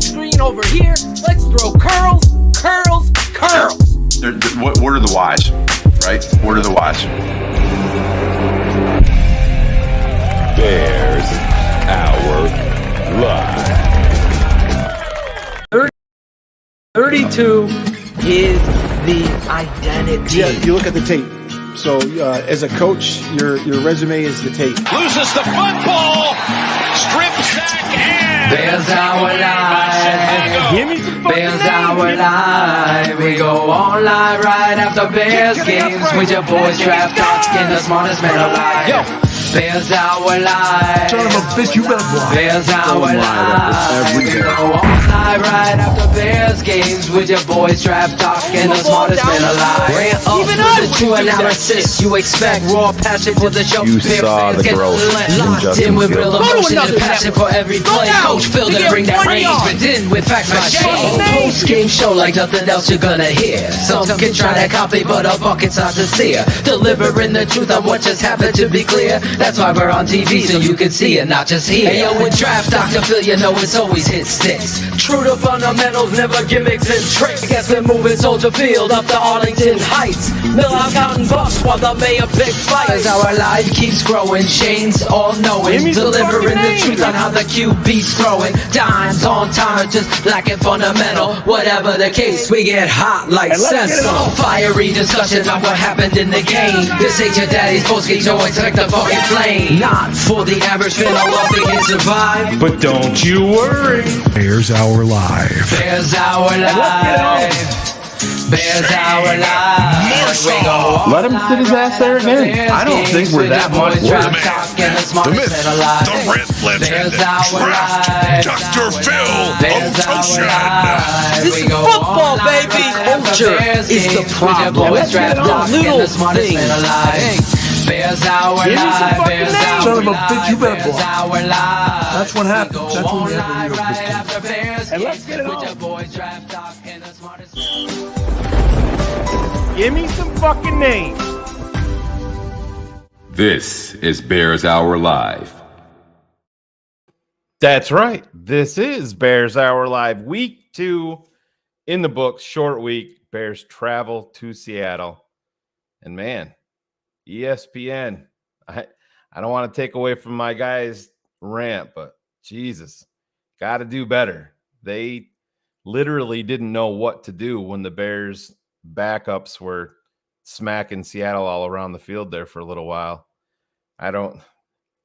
screen over here. Let's throw curls. What are the whys, right? What are the whys? Bears Hour Live. 32 is the identity. Yeah, you look at the tape. So as a coach, your resume is the tape. Loses the football. Strip sack and Bears Hour Live. Give me some fucking Bears names. Hour Live. We go on live right after Bears games with your boys draft talking the smartest man alive. Yo, Bears Hour Live. Son of a bitch, you better block. Bears Hour Live. every We day. go on live right after Bears games with your boys draft talking the smartest man alive. Rant up Even with I the true would do that analysis. You expect raw passion for the show. You Bears saw fans the get growth in locked Justin in with real Fields. emotion another and passion for every Go play. down. Coach Phil To to get bring that 20 range, yards. but then with facts by shame. Post-game show like nothing else you're gonna hear. Some can try to copy, but a bucket's not sincere. Delivering the truth on what just happened, to be clear. That's why we're on TV, so you can see it, not just hear. Hey, yo, with Draft Dr. Phil, you know it's always hit six. True to fundamentals, never gimmicks and tricks. Guess we're moving Soldier Field up to Arlington Heights. Mill out counting bucks while the mayor pick fights. Our life keeps growing, Shane's all knowing. Delivering the truth on how the QB's throwing. Dimes on time, just lacking fundamental. Whatever the case, we get hot like Cecil. Fiery discussion on what happened in the game. This ain't your daddy's postgame show, expect the fucking flame. Not for the average fan, I love they can survive. But don't you worry. Bears Hour Live. Bears Hour Live. Bears Hour Live. We go on Let him sit his ass there again. I don't think we're that much worse. the myth, the rant legend, Dr. Phil Otoshun. This is football, baby. Culture is the problem. Let's get on little things. Bears Hour Give me some Live. fucking Bears names. Hour Son of a Live. bitch, you better Bears block. Hour Live. That's what happens. We go That's when on you have a live real right good after Bears And let's games get it with on. your boys draft talk and the smartest. Give me some fucking names. This is Bears Hour Live. That's right. This is Bears Hour Live, week 2 in the books, short week. Bears travel to Seattle. And man, ESPN, I don't want to take away from my guys' rant, but Jesus, got to do better. They literally didn't know what to do when the Bears backups were smacking Seattle all around the field there for a little while.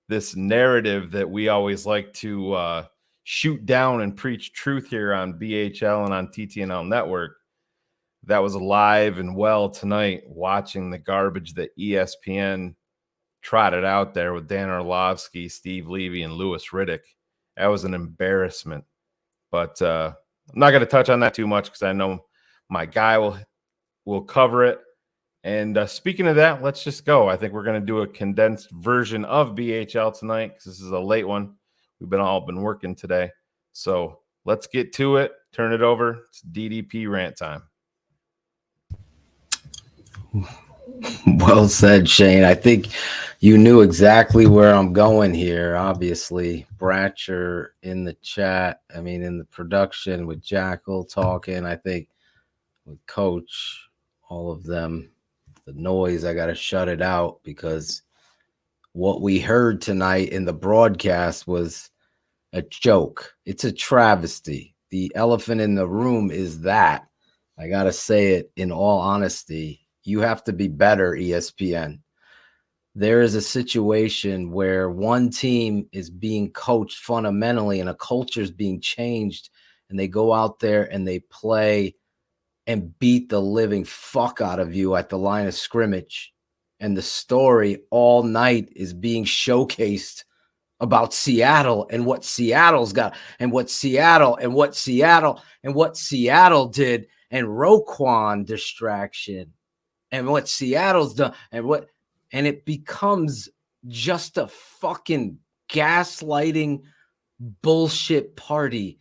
This narrative that we always like to shoot down and preach truth here on BHL and on TTNL Network, that was alive and well tonight, watching the garbage that ESPN trotted out there with Dan Orlovsky, Steve Levy, and Louis Riddick. That was an embarrassment. But I'm not going to touch on that too much because I know my guy will cover it. And speaking of that, let's just go. I think we're going to do a condensed version of BHL tonight because this is a late one. We've all been working today. So let's get to it. Turn it over. It's DDP rant time. Well said, Shane. I think you knew exactly where I'm going here. Obviously, Bratcher in the chat. I mean, in the production with Jackal talking. I think with Coach, all of them, the noise, I got to shut it out because what we heard tonight in the broadcast was a joke. It's a travesty. The elephant in the room is that. I got to say it in all honesty. You have to be better, ESPN. There is a situation where one team is being coached fundamentally and a culture is being changed, and they go out there and they play and beat the living fuck out of you at the line of scrimmage. And the story all night is being showcased about Seattle and what Seattle's got and what Seattle did and Roquan distraction and what Seattle's done and it becomes just a fucking gaslighting bullshit party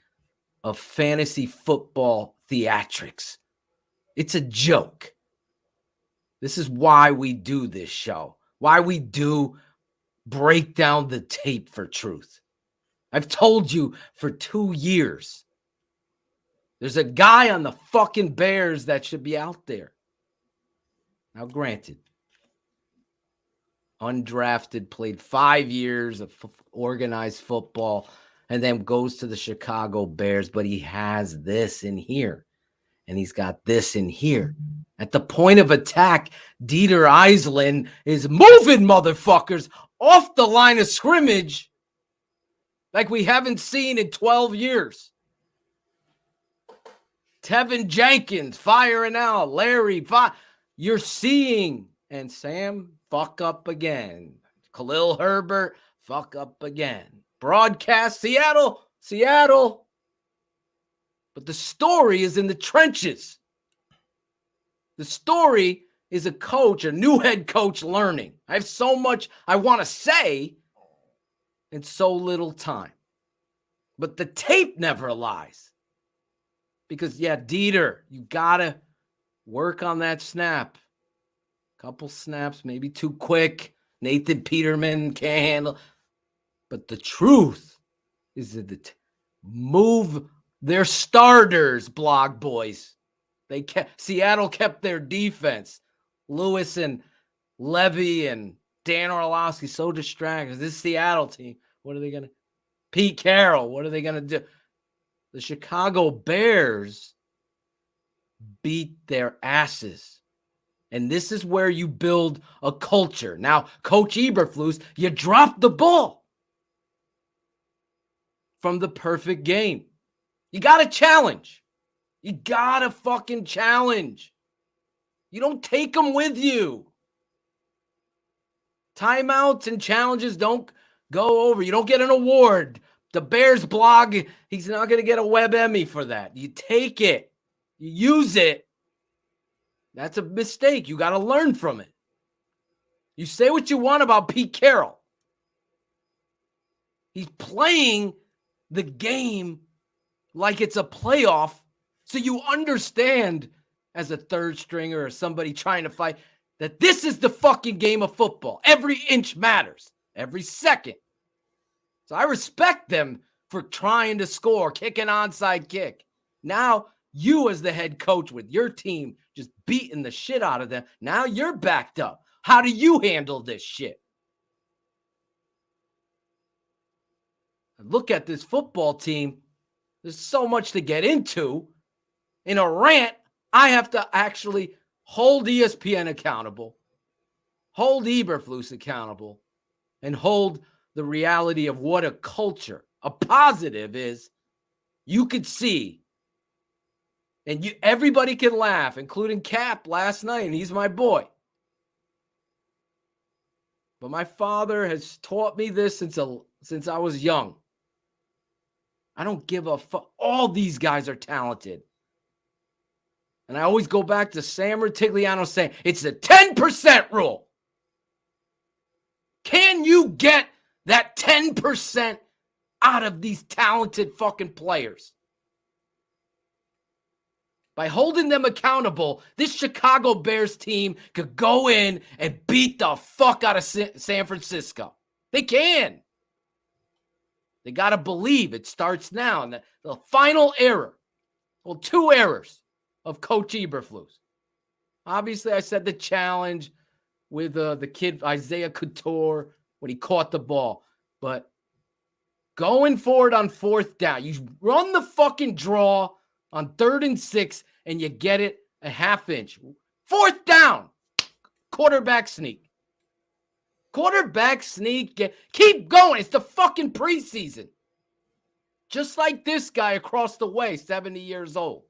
of fantasy football theatrics. It's a joke. This is why we do this show, why we do break down the tape for truth. I've told you for 2 years There's a guy on the fucking Bears that should be out there. Now, granted, undrafted, played 5 years of organized football, and then goes to the Chicago Bears, but he has this in here, and he's got this in here. At the point of attack, Dieter Eisland is moving motherfuckers off the line of scrimmage like we haven't seen in 12 years. Tevin Jenkins firing out. Larry, you're seeing. And Sam, fuck up again. Khalil Herbert, fuck up again. Broadcast, Seattle. But the story is in the trenches. The story is a coach, a new head coach learning. I have so much I want to say in so little time. But the tape never lies. Because, yeah, Dieter, you got to work on that snap. Couple snaps, maybe too quick. Nathan Peterman can't handle. But the truth is that move their starters, Blog Boys. Seattle kept their defense. Lewis and Levy and Dan Orlovsky so distracted. This Seattle team, what are they going to? Pete Carroll, what are they going to do? The Chicago Bears beat their asses. And this is where you build a culture. Now, Coach Eberflus, you dropped the ball from the perfect game. You got to challenge. You got to fucking challenge. You don't take them with you. Timeouts and challenges don't go over. You don't get an award. The Bears blog, he's not going to get a Web Emmy for that. You take it. You use it. That's a mistake. You got to learn from it. You say what you want about Pete Carroll. He's playing the game like it's a playoff, so you understand as a third stringer or somebody trying to fight that this is the fucking game of football. Every inch matters. Every second. So I respect them for trying to score, kick an onside kick. Now, you as the head coach with your team just beating the shit out of them, now you're backed up. How do you handle this shit? Look at this football team. There's so much to get into. In a rant, I have to actually hold ESPN accountable, hold Eberflus accountable, and hold the reality of what a culture, a positive is. You could see, and everybody can laugh, including Cap last night, and he's my boy. But my father has taught me this since I was young. I don't give a fuck. All these guys are talented. And I always go back to Sam Rutigliano saying, it's the 10% rule. Can you get that 10% out of these talented fucking players? By holding them accountable, this Chicago Bears team could go in and beat the fuck out of San Francisco. They can. They got to believe it starts now. And the final error, well, 2 errors of Coach Eberflus. Obviously, I said the challenge with the kid Isaiah Couture when he caught the ball. But going forward on 4th down, you run the fucking draw on 3rd and 6, and you get it a half inch. 4th down, quarterback sneak. Quarterback sneak. Keep going. It's the fucking preseason. Just like this guy across the way, 70 years old.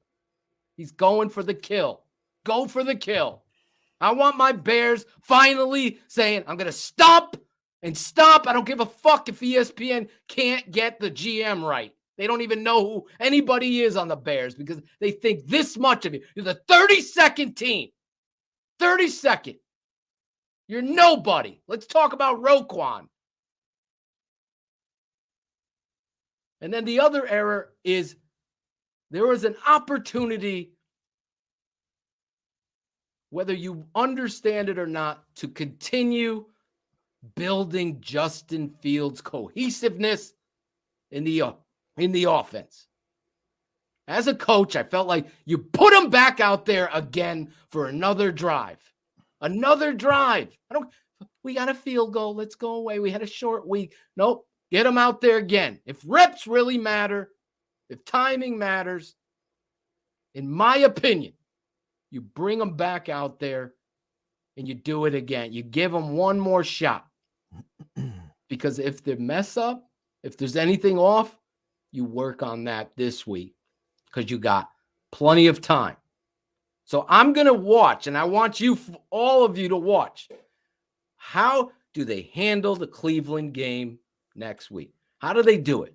He's going for the kill. Go for the kill. I want my Bears finally saying, I'm going to stop and stop. I don't give a fuck if ESPN can't get the GM right. They don't even know who anybody is on the Bears because they think this much of you. You're the 32nd team. 32nd. You're nobody. Let's talk about Roquan. And then the other error is there was an opportunity, whether you understand it or not, to continue building Justin Fields' cohesiveness in the offense. As a coach, I felt like you put them back out there again for another drive. Another drive. We got a field goal. Let's go away. We had a short week. Nope. Get them out there again. If reps really matter, if timing matters, in my opinion, you bring them back out there and you do it again. You give them one more shot. Because if they mess up, if there's anything off, you work on that this week because you got plenty of time. So I'm going to watch, and I want you, all of you, to watch. How do they handle the Cleveland game next week? How do they do it?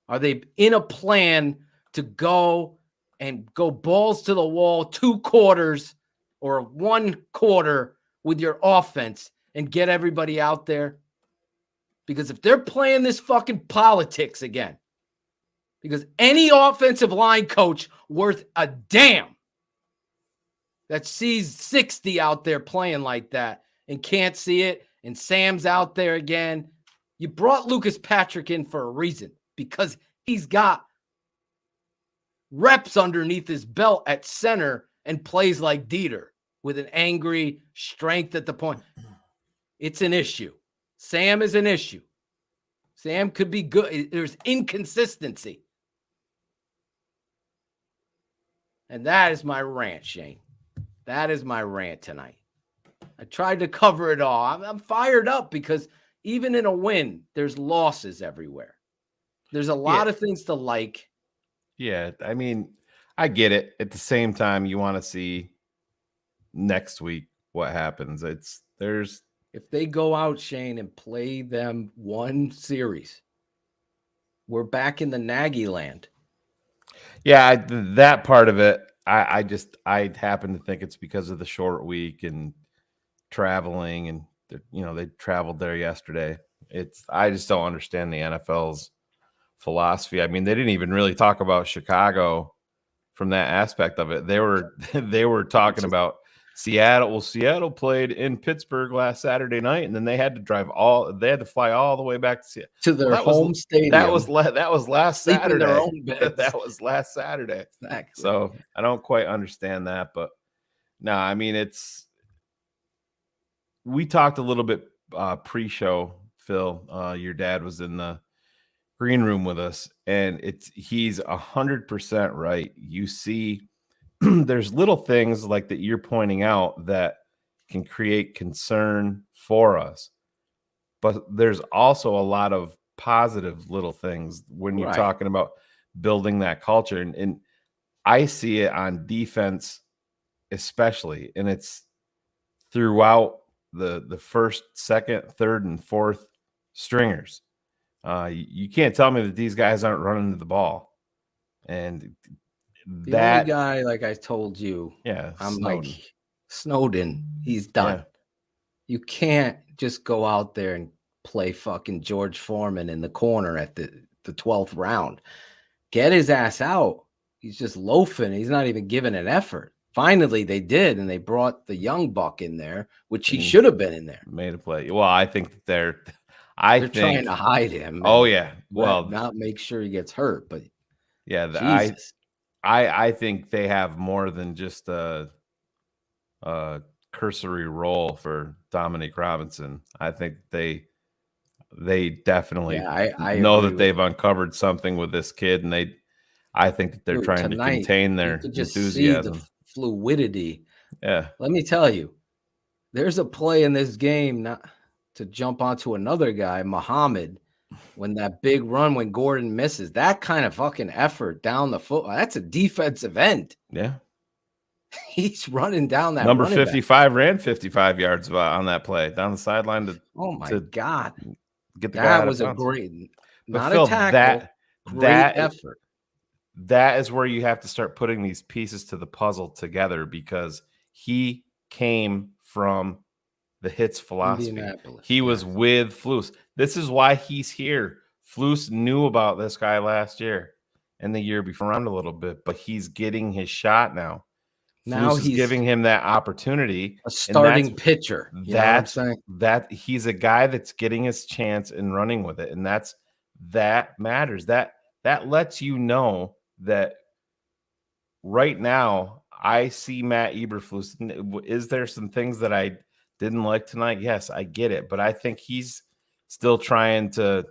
Are they in a plan to go balls to the wall 2 quarters or 1 quarter with your offense and get everybody out there? Because if they're playing this fucking politics again, because any offensive line coach worth a damn that sees 60 out there playing like that and can't see it, and Sam's out there again, you brought Lucas Patrick in for a reason, because he's got reps underneath his belt at center and plays like Dieter with an angry strength at the point. It's an issue. Sam is an issue. Sam could be good. There's inconsistency. And that is my rant, Shane. That is my rant tonight. I tried to cover it all. I'm fired up because even in a win, there's losses everywhere. There's a lot of things to like. Yeah, I mean, I get it. At the same time, you want to see next week what happens. If they go out, Shane, and play them one series, we're back in the Nagy land. Yeah, that part of it, I happen to think it's because of the short week and traveling, and they traveled there yesterday. I just don't understand the NFL's philosophy. I mean, they didn't even really talk about Chicago from that aspect of it. They were talking about Seattle. Well, Seattle played in Pittsburgh last Saturday night, and then they had to fly all the way back to Seattle, to their home stadium. That was last Sleep Saturday. in their own beds. That was last Saturday. Exactly. So I don't quite understand that, but no, I mean, we talked a little bit pre-show, Phil. Your dad was in the green room with us, and he's 100% right. You see, there's little things like that you're pointing out that can create concern for us, but there's also a lot of positive little things when you're talking about building that culture, and I see it on defense especially, and it's throughout the first, second, third, and fourth stringers. You can't tell me that these guys aren't running to the ball. And the only guy, like I told you, I'm Snowden. like Snowden, he's done. Yeah. You can't just go out there and play fucking George Foreman in the corner at the 12th round. Get his ass out. He's just loafing. He's not even giving an effort. Finally, they did, and they brought the young buck in there, which he should have been in there. Made a play. Well, I think that they're trying to hide him. Oh yeah. Well, not make sure he gets hurt, but yeah, I think they have more than just a cursory role for Dominic Robinson. I think they definitely I know that they've uncovered something with this kid, and I think that they're trying to contain their enthusiasm. See the fluidity. Yeah. Let me tell you, there's a play in this game not to jump onto another guy, Muhammad, when that big run when Gordon misses. That kind of fucking effort down the foot. That's a defensive end. Yeah. He's running down that number 55 ran 55 yards on that play down the sideline to God. Get the guy that was a great not Phil, a tackle. Great effort. That is where you have to start putting these pieces to the puzzle together, because he came from the Hits philosophy. He was with Flus. This is why he's here. Flus knew about this guy last year and the year before around a little bit, but he's getting his shot now. Now he's giving him that opportunity. A starting pitcher. That he's a guy that's getting his chance and running with it. And that matters. That lets you know that right now, I see Matt Eberflus. Is there some things that I didn't like tonight? Yes, I get it. But I think he's still trying to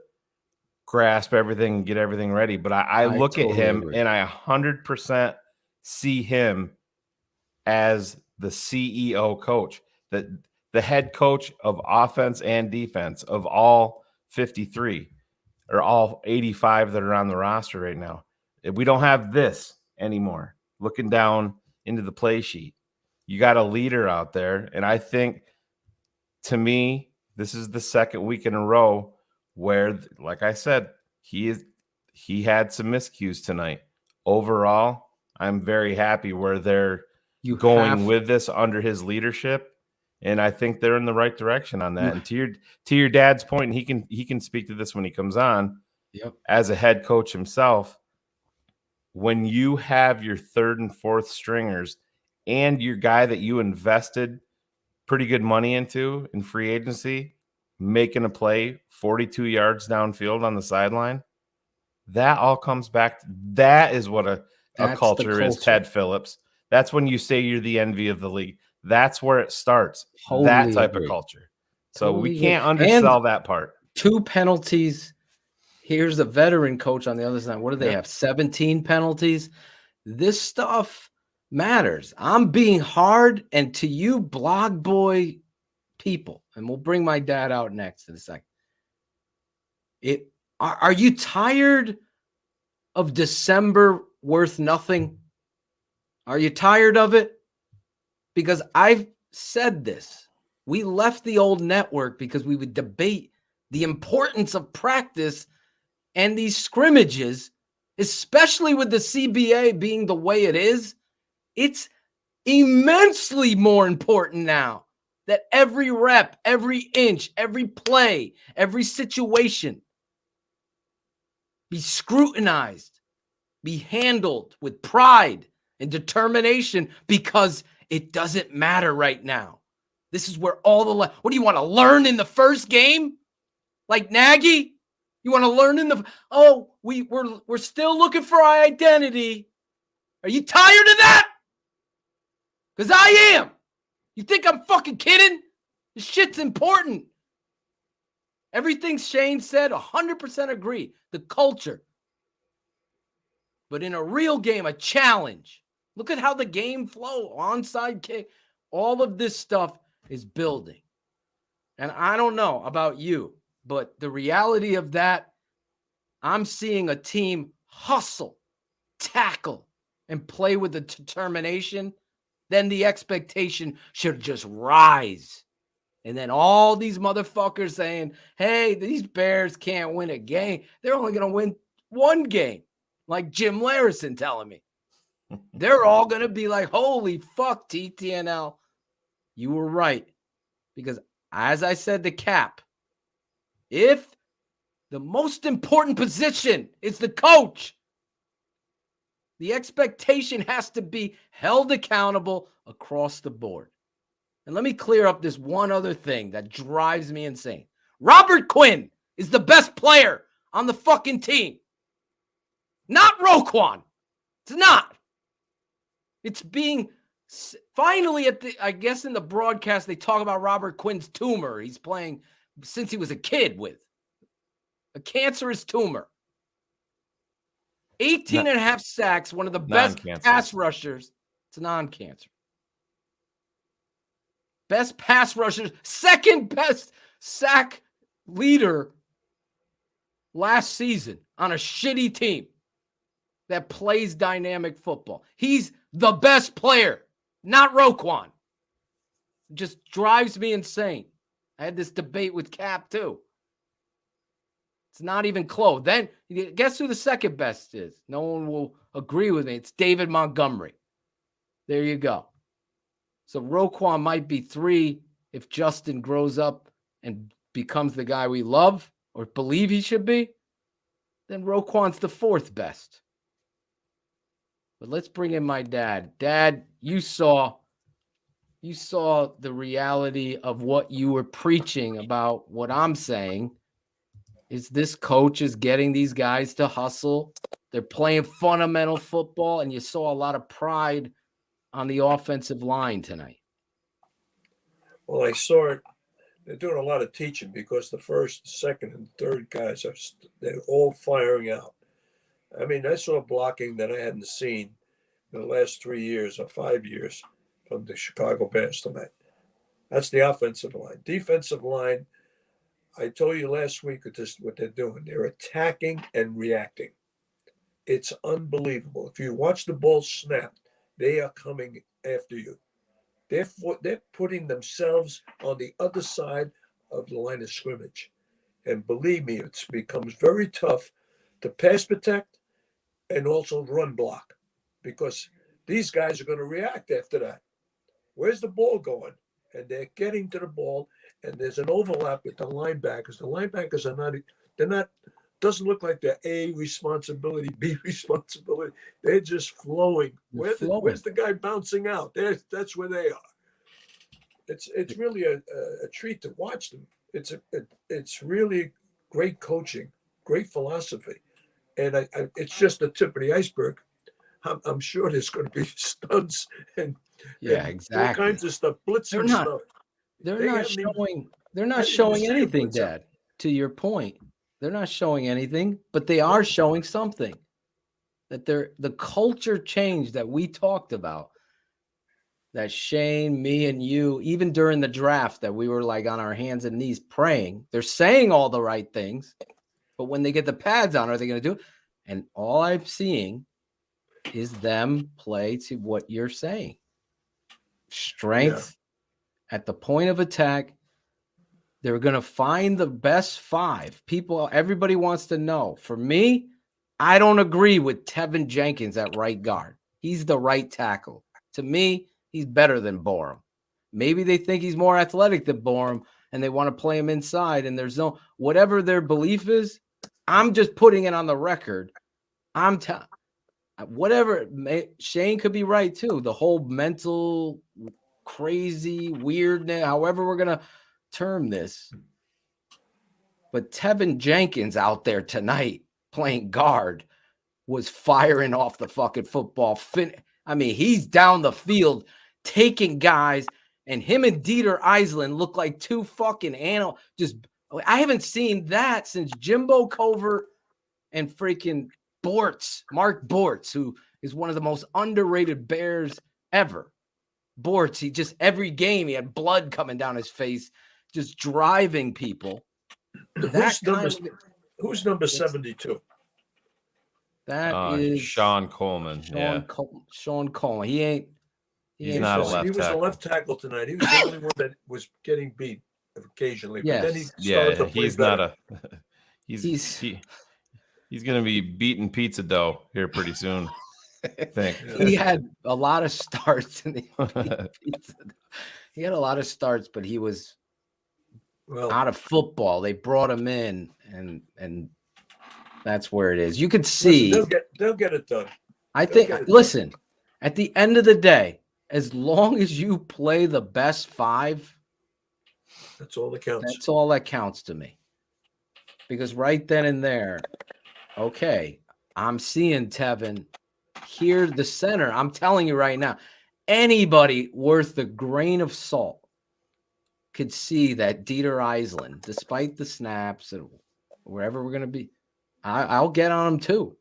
grasp everything and get everything ready. But I look totally at him agree. and I 100% see him as the CEO coach, the head coach of offense and defense of all 53 or all 85 that are on the roster right now. We don't have this anymore. Looking down into the play sheet, you got a leader out there. And I think, to me, this is the second week in a row where, like I said, he had some miscues tonight. Overall, I'm very happy where they're going with this under his leadership, and I think they're in the right direction on that. And to your dad's point, and he can speak to this when he comes on. Yep. As a head coach himself, when you have your third and fourth stringers and your guy that you invested pretty good money into in free agency making a play 42 yards downfield on the sideline, that all comes back. That is what a culture is, Ted Phillips. That's when you say you're the envy of the league. That's where it starts. That type of culture. So we can't undersell that part. 2 penalties. Here's a veteran coach on the other side. What do they have? 17 penalties. This stuff matters. I'm being hard, and to you blog boy people, and we'll bring my dad out next in a second. Are you tired of December worth nothing? Are you tired of it? Because I've said this. We left the old network because we would debate the importance of practice and these scrimmages, especially with the CBA being the way it is. It's immensely more important now that every rep, every inch, every play, every situation be scrutinized, be handled with pride and determination, because it doesn't matter right now. This is where all the what do you want to learn in the first game? Like Nagy? You want to learn in the we're still looking for our identity. Are you tired of that? Because I am. You think I'm fucking kidding? This shit's important. Everything Shane said, 100% agree. The culture. But in a real game, a challenge. Look at how the game flow, onside kick. All of this stuff is building. And I don't know about you, but the reality of that, I'm seeing a team hustle, tackle, and play with the determination. Then the expectation should just rise. And then all these motherfuckers saying, hey, these Bears can't win a game. They're only going to win one game. Like Jim Larison telling me. They're all going to be like, holy fuck, TTNL. You were right. Because as I said to Cap, if the most important position is the coach, the expectation has to be held accountable across the board. And let me clear up this one other thing that drives me insane. Robert Quinn is the best player on the fucking team. Not Roquan. It's not. It's being finally I guess in the broadcast, they talk about Robert Quinn's tumor. He's playing since he was a kid with a cancerous tumor. 18 and a half sacks, one of the best pass rushers. It's non-cancer. Best pass rushers, second best sack leader last season on a shitty team that plays dynamic football. He's the best player, not Roquan. It just drives me insane. I had this debate with Cap too. It's not even close. Then guess who the second best is? No one will agree with me. It's David Montgomery. There you go. So Roquan might be 3 if Justin grows up and becomes the guy we love or believe he should be. Then Roquan's the 4th best. But let's bring in my dad. Dad, you saw the reality of what you were preaching about what I'm saying. Is this coach is getting these guys to hustle They're playing fundamental football, and you saw a lot of pride on the offensive line tonight. Well, I saw it. They're doing a lot of teaching because the first, second, and third guys they're all firing out. I mean, I saw blocking that I hadn't seen in the last 3 years or 5 years from the Chicago Bears tonight. That's the offensive line. Defensive line, I told you last week what they're doing. They're attacking and reacting. It's unbelievable. If you watch the ball snap, they are coming after you. They're putting themselves on the other side of the line of scrimmage. And believe me, it becomes very tough to pass protect and also run block because these guys are going to react after that. Where's the ball going? And they're getting to the ball, and there's an overlap with the linebackers. The linebackers doesn't look like they're A, responsibility, B, responsibility. They're just flowing. Where's the guy bouncing out? That's where they are. It's really a treat to watch them. It's really great coaching, great philosophy, and it's just the tip of the iceberg. I'm sure there's going to be stunts and exactly all kinds of stuff, blitzing stuff. They're not showing anything, Dad. To your point, they're not showing anything, but they are showing something. That the culture change that we talked about. That Shane, me, and you, even during the draft, that we were like on our hands and knees praying. They're saying all the right things, but when they get the pads on, are they going to do it? And all I'm seeing is them play to what you're saying. Strength at the point of attack. They're going to find the best five. Everybody wants to know. For me, I don't agree with Tevin Jenkins at right guard. He's the right tackle. To me, he's better than Borum. Maybe they think he's more athletic than Borum, and they want to play him inside, and there's no – whatever their belief is, I'm just putting it on the record. Shane could be right, too. The whole mental, crazy, weirdness, however we're going to term this. But Tevin Jenkins out there tonight playing guard was firing off the fucking football. He's down the field taking guys, and him and Dieter Eisland look like two fucking animals. I haven't seen that since Jimbo Covert and freaking Mark Bortz, who is one of the most underrated Bears ever. Bortz, every game he had blood coming down his face, just driving people. Who's number 72? That is Sean Coleman. Sean Coleman. He's not a left tackle. He was a left tackle tonight. He was the only one that was getting beat occasionally. Yes. But then he started to play better. He's going to be beating pizza dough here pretty soon. I think he had a lot of starts he had a lot of starts, but he was out of football. They brought him in, and that's where it is. You could see they'll get it done. I think. Listen, at the end of the day, as long as you play the best five, that's all that counts. That's all that counts to me. Because right then and there, okay, I'm seeing Tevin here, the center. I'm telling you right now, anybody worth the grain of salt could see that Dieter Eisland, despite the snaps and wherever we're going to be, I'll get on him too.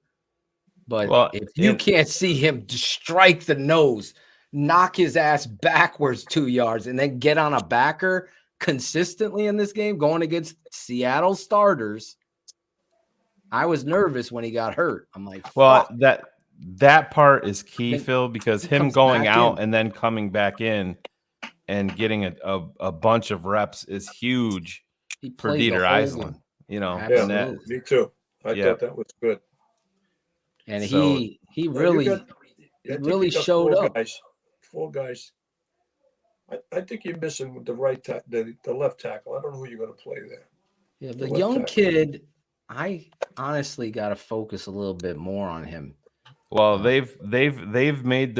But if you can't see him strike the nose, knock his ass backwards 2 yards, and then get on a backer consistently in this game, going against Seattle starters, I was nervous when he got hurt. I'm like, fuck. That part is key, Phil, because him going out and then coming back in and getting a bunch of reps is huge for Dieter Eisland. Me too. I thought that was good. And he really showed up. Four guys. I think you're missing the the left tackle. I don't know who you're going to play there. Yeah, the young kid. I honestly got to focus a little bit more on him. Well, they've made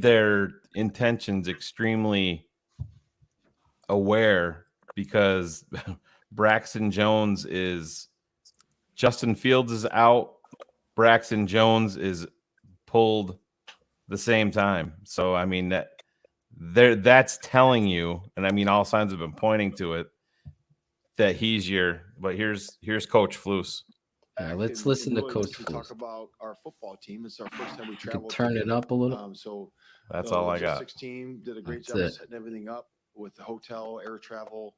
their intentions extremely aware because Braxton Jones is Justin Fields is out. Braxton Jones is pulled the same time. So I mean that's telling you, and I mean all signs have been pointing to it, that he's but here's Coach Flus. Let's listen to Coach to Flus. talk about our football team. It's our first time we You traveled. can turn it up a little. So that's the all I got. logistics team did a great job of setting everything up with the hotel, air travel,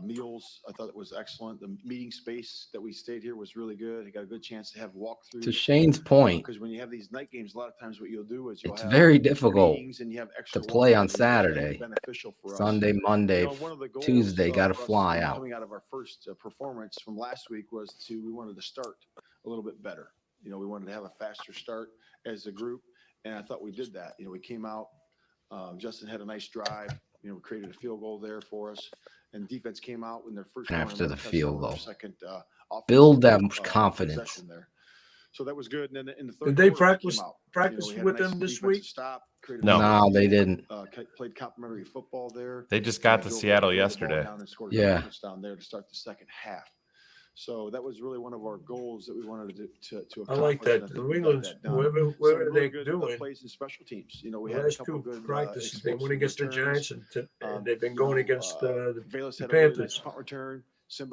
meals. I thought it was excellent. The meeting space that we stayed here was really good. I got a good chance to have walkthroughs. To Shane's point, because when you have these night games, a lot of times what you'll do is it's very difficult and you have to play on Saturday, beneficial for Sunday, Monday, one of the goals, Tuesday. Got to for us fly out. Coming out of our first performance from last week was we wanted to start a little bit better. We wanted to have a faster start as a group, and I thought we did that. We came out. Justin had a nice drive. We created a field goal there for us, and defense came out in their first After the field goal, second build that confidence. there. So that was good. And then in the third, did they practice with them this week? No, they didn't. Played complimentary football there. They just got to Seattle yesterday. Yeah, down there to start the second half. So that was really one of our goals that we wanted to accomplish. I like that. New England, whatever they're doing, plays in special teams. We had a couple good practices. They went against the Giants, and they've been going against the Panthers.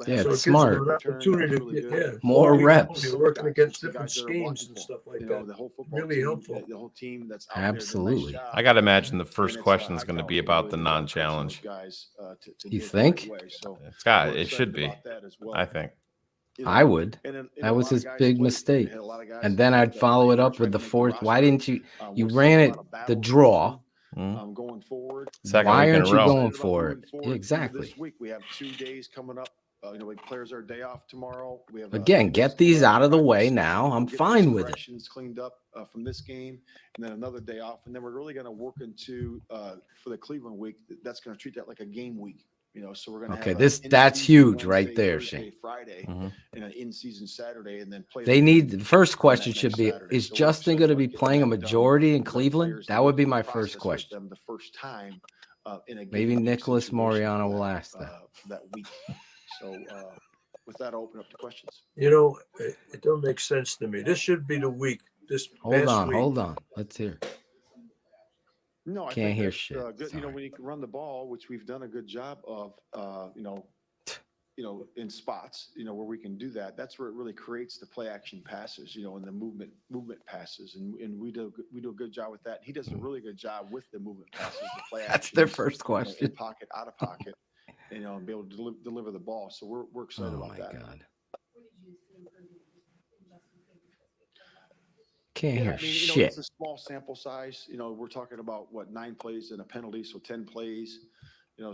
Yeah, so it's smart. Opportunity to get more reps. You're working against different schemes and stuff like that. The whole really helpful. The whole team that's absolutely. I got to imagine the first question is going to be about the non-challenge. You think? It should be. I think. I would. That was his big mistake. And then I'd follow it up with the fourth. Why didn't you? You ran it the draw. Going forward. Why aren't you going for it? Yeah, exactly. This week we have 2 days coming up. Players are day off tomorrow. We have again. Get these out of the way now. I'm fine with it. Cleaned up from this game, and then another day off, and then we're really going to work into for the Cleveland week. That's going to treat that like a game week. So we're going to that's huge right there, Shane. Friday and an in-season Saturday, and then play. They need the first question should be: is Justin going to be playing a majority in Cleveland? That would be my first question. The first time in a game. Maybe Nicholas Moriano will ask that week. So with that, I'll open up to questions. It don't make sense to me. This should be the week. Hold on. Let's hear. No, I can't hear shit. Good. When you can run the ball, which we've done a good job of, in spots, where we can do that. That's where it really creates the play action passes, and the movement passes, and we do a good job with that. He does a really good job with the movement passes, the play action. That's their first question. In pocket, out of pocket, and be able to deliver the ball. So we're excited about that. Oh my God. Can't hear shit. It's a small sample size. We're talking about 9 plays and a penalty, so 10 plays.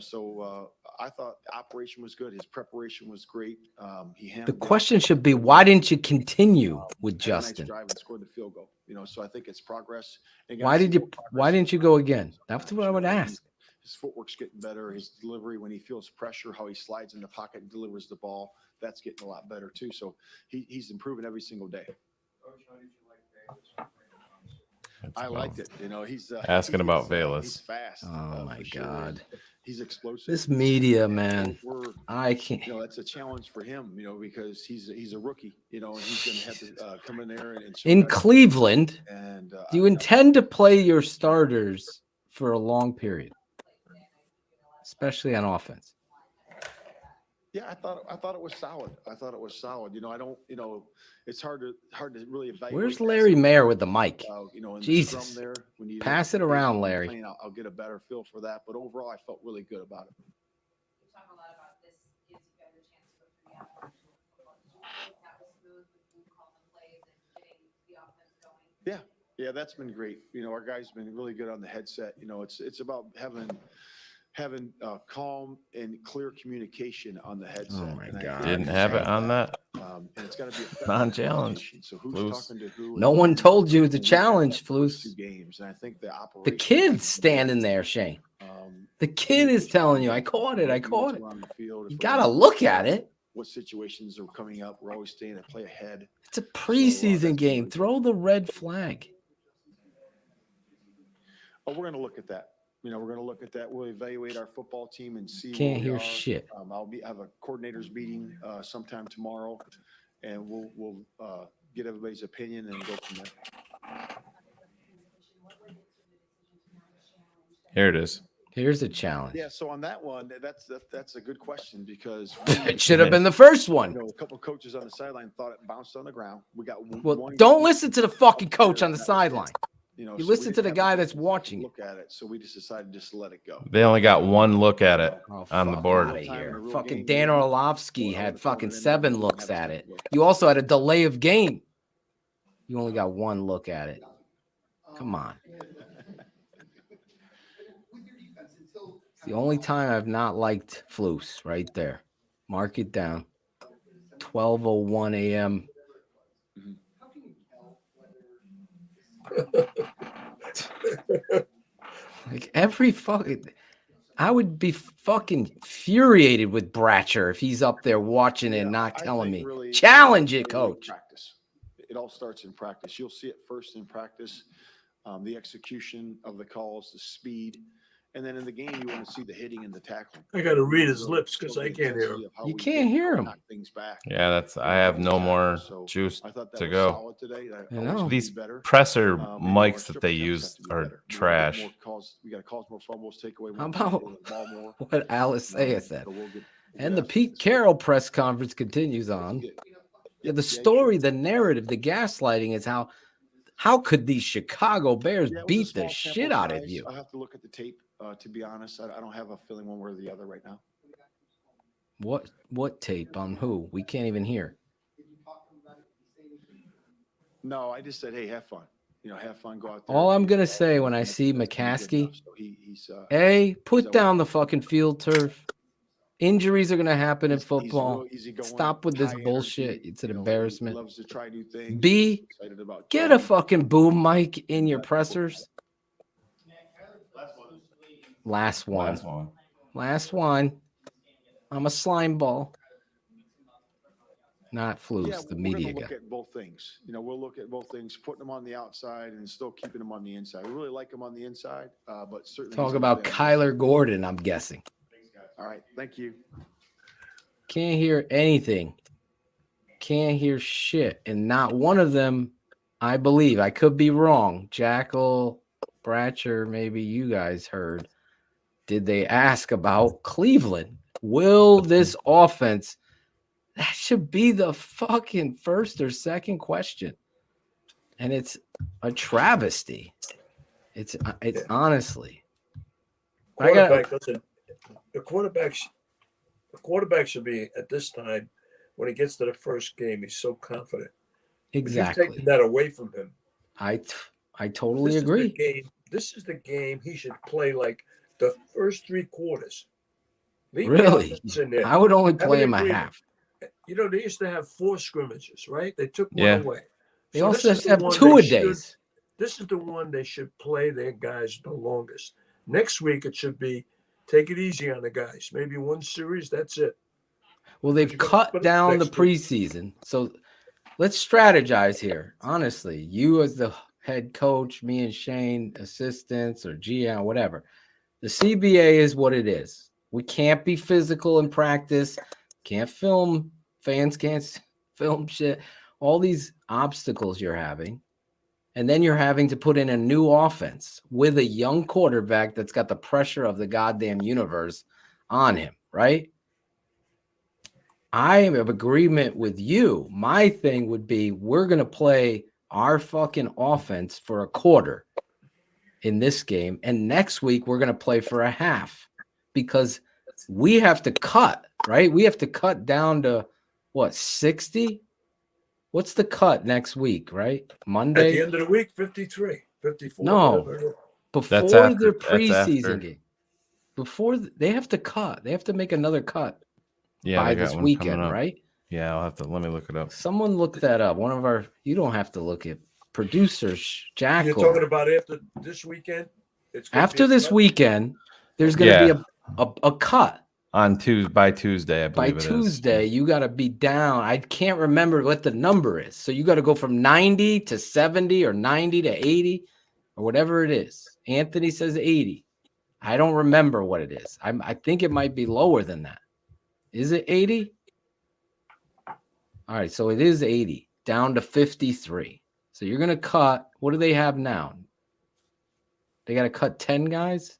So I thought the operation was good. His preparation was great. The question should be, why didn't you continue with Justin? Nice drive and scored the field goal. So I think it's progress. Why didn't you go again? That's what I would ask. His footwork's getting better. His delivery, when he feels pressure, how he slides in the pocket and delivers the ball, that's getting a lot better too. So he's improving every single day. I liked it. He's asking about Velas. He's fast. Oh my God. He's explosive. This media, man. I can't. That's a challenge for him. Because he's a rookie. And he's going to have to come in there and in Cleveland. And do you intend to play your starters for a long period, especially on offense? Yeah, I thought it was solid. I don't. It's hard to really evaluate. Where's Larry Mayer with the mic? Jesus, there, pass it around, Larry. I'll get a better feel for that. But overall, I felt really good about it. You talk a lot about this gives you better chance for 3 hours. That was smooth with you calling plays and getting the offense going. Yeah, that's been great. Our guys have been really good on the headset. It's about having calm and clear communication on the headset. Oh my God! Didn't have it on that. And it's got to be non-challenge. So who's talking to who? No one told you the challenge, Flus. 2 games, and I think the kid's standing there, Shane. The kid is telling you, "I caught it. You gotta look at it." What situations are coming up? We're always staying to play ahead. It's a preseason game. Throw the red flag. Oh, we're going to look at that. We're going to look at that. We'll evaluate our football team and see. Can't hear shit. Have a coordinators meeting sometime tomorrow, and we'll get everybody's opinion and go from there. Here it is. Here's a challenge. Yeah, so on that one, that's a good question because It should have been the first one. a couple of coaches on the sideline thought it bounced on the ground. We got Well, one. don't listen to the fucking coach on the sideline. You You listen to the guy that's watching. Look at it, so we just decided just to let it go. They only got one look at it Oh, on the fuck board. outta here. Fucking Dan Orlovsky had fucking 7 looks at it. You also had a delay of game. You only got one look at it. Come on. It's the only time I've not liked Flus right there. Mark it down. 12:01 a.m. Like every fucking, I would be fucking infuriated with Bratcher if he's up there watching it and not telling me. Really, Challenge it, coach. Practice. It all starts in practice. You'll see it first in practice. The execution of the calls, the speed. And then in the game, you want to see the hitting and the tackling. I got to read his lips because I can't hear him. You can't hear him. Things back. Yeah, I have no more juice to go. I know. These presser mics that they use are trash. We got to cause more fumbles, take away How more. about what Alice Sayers said? And the Pete Carroll press conference continues on. Yeah, the story, the narrative, the gaslighting is how could these Chicago Bears beat the shit out of you? I'll have to look at the tape. To be honest, I don't have a feeling one way or the other right now. What tape on who? We can't even hear. No, I just said, hey, have fun. Have fun. Go out there. All I'm gonna say when I see McCaskey, put down the fucking field turf. Injuries are gonna happen in football. Stop with this bullshit. It's an embarrassment. Loves to try new things. B, get a fucking boom mic in your pressers. Last one. I'm a slime ball. Not Flus, the media guy. guy. Look at both things. We'll look at both things, putting them on the outside and still keeping them on the inside. We really like them on the inside, but certainly Talk about Kyler Gordon, I'm guessing. All right, thank you. Can't hear anything. Can't hear shit. And not one of them, I believe, I could be wrong. Jackal, Bratcher, maybe you guys heard. Did they ask about Cleveland? Will this offense? That should be the fucking first or second question. And it's a travesty. It's honestly. The quarterback should be at this time when he gets to the first game. He's so confident. Exactly. You've taken that away from him. I totally agree. This is the game he should play like the first 3 quarters. Really? I would only play him a half. They used to have 4 scrimmages, right? They took one away. They also have 2-a-days. This is the one they should play their guys the longest. Next week, it should be take it easy on the guys. Maybe 1 series, that's it. Well, they've cut down the preseason. So let's strategize here. Honestly, you as the head coach, me and Shane, assistants or GM, whatever. The CBA is what it is. We can't be physical in practice. Can't film. Fans can't film shit. All these obstacles you're having. And then you're having to put in a new offense with a young quarterback that's got the pressure of the goddamn universe on him, right? I am in agreement with you. My thing would be we're going to play our fucking offense for a quarter in this game. And next week, we're going to play for a half because we have to cut, right? We have to cut down to, 60? What's the cut next week, right? Monday? At the end of the week, 53, 54. No, before their preseason game. Before they have to cut. They have to make another cut by this weekend, right? Yeah, let me look it up. Someone look that up. One of our, you don't have to look at producers, Jackal. You're talking about after this weekend? After this weekend, there's going to be a cut. By Tuesday, I believe by Tuesday, you got to be down. I can't remember what the number is. So you got to go from 90 to 70 or 90 to 80 or whatever it is. Anthony says 80. I don't remember what it is. I think it might be lower than that. Is it 80? All right, so it is 80 down to 53. So you're gonna cut. What do they have now? They got to cut 10 guys.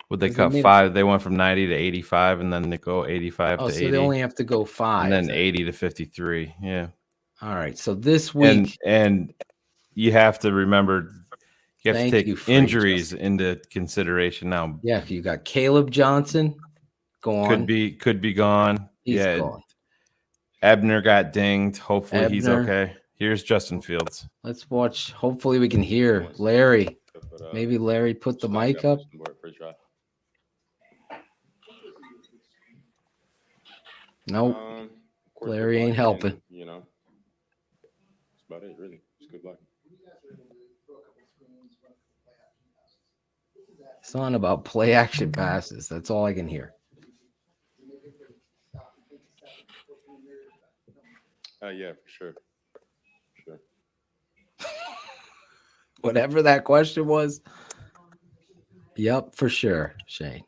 Would they Does it cut mean- 5? They went from 90 to 85, and then they go 85 Oh, to so 80. they only have to go 5. And then 80 to 53. Yeah. All right. So this week, and you have to remember, you have Thank to you, take Free, injuries into consideration now. yeah, you got Caleb Johnson gone. Could be gone. He's yeah. gone. Ebner got dinged. Hopefully he's Ebner. okay. Here's Justin Fields. Let's watch. Hopefully we can hear Larry. Maybe Larry put the mic up. Nope. Larry ain't helping. You know, that's about it, really. It's good luck. It's not about play action passes. That's all I can hear. Yeah, for sure. Sure. Whatever that question was. Yep, for sure, Shane.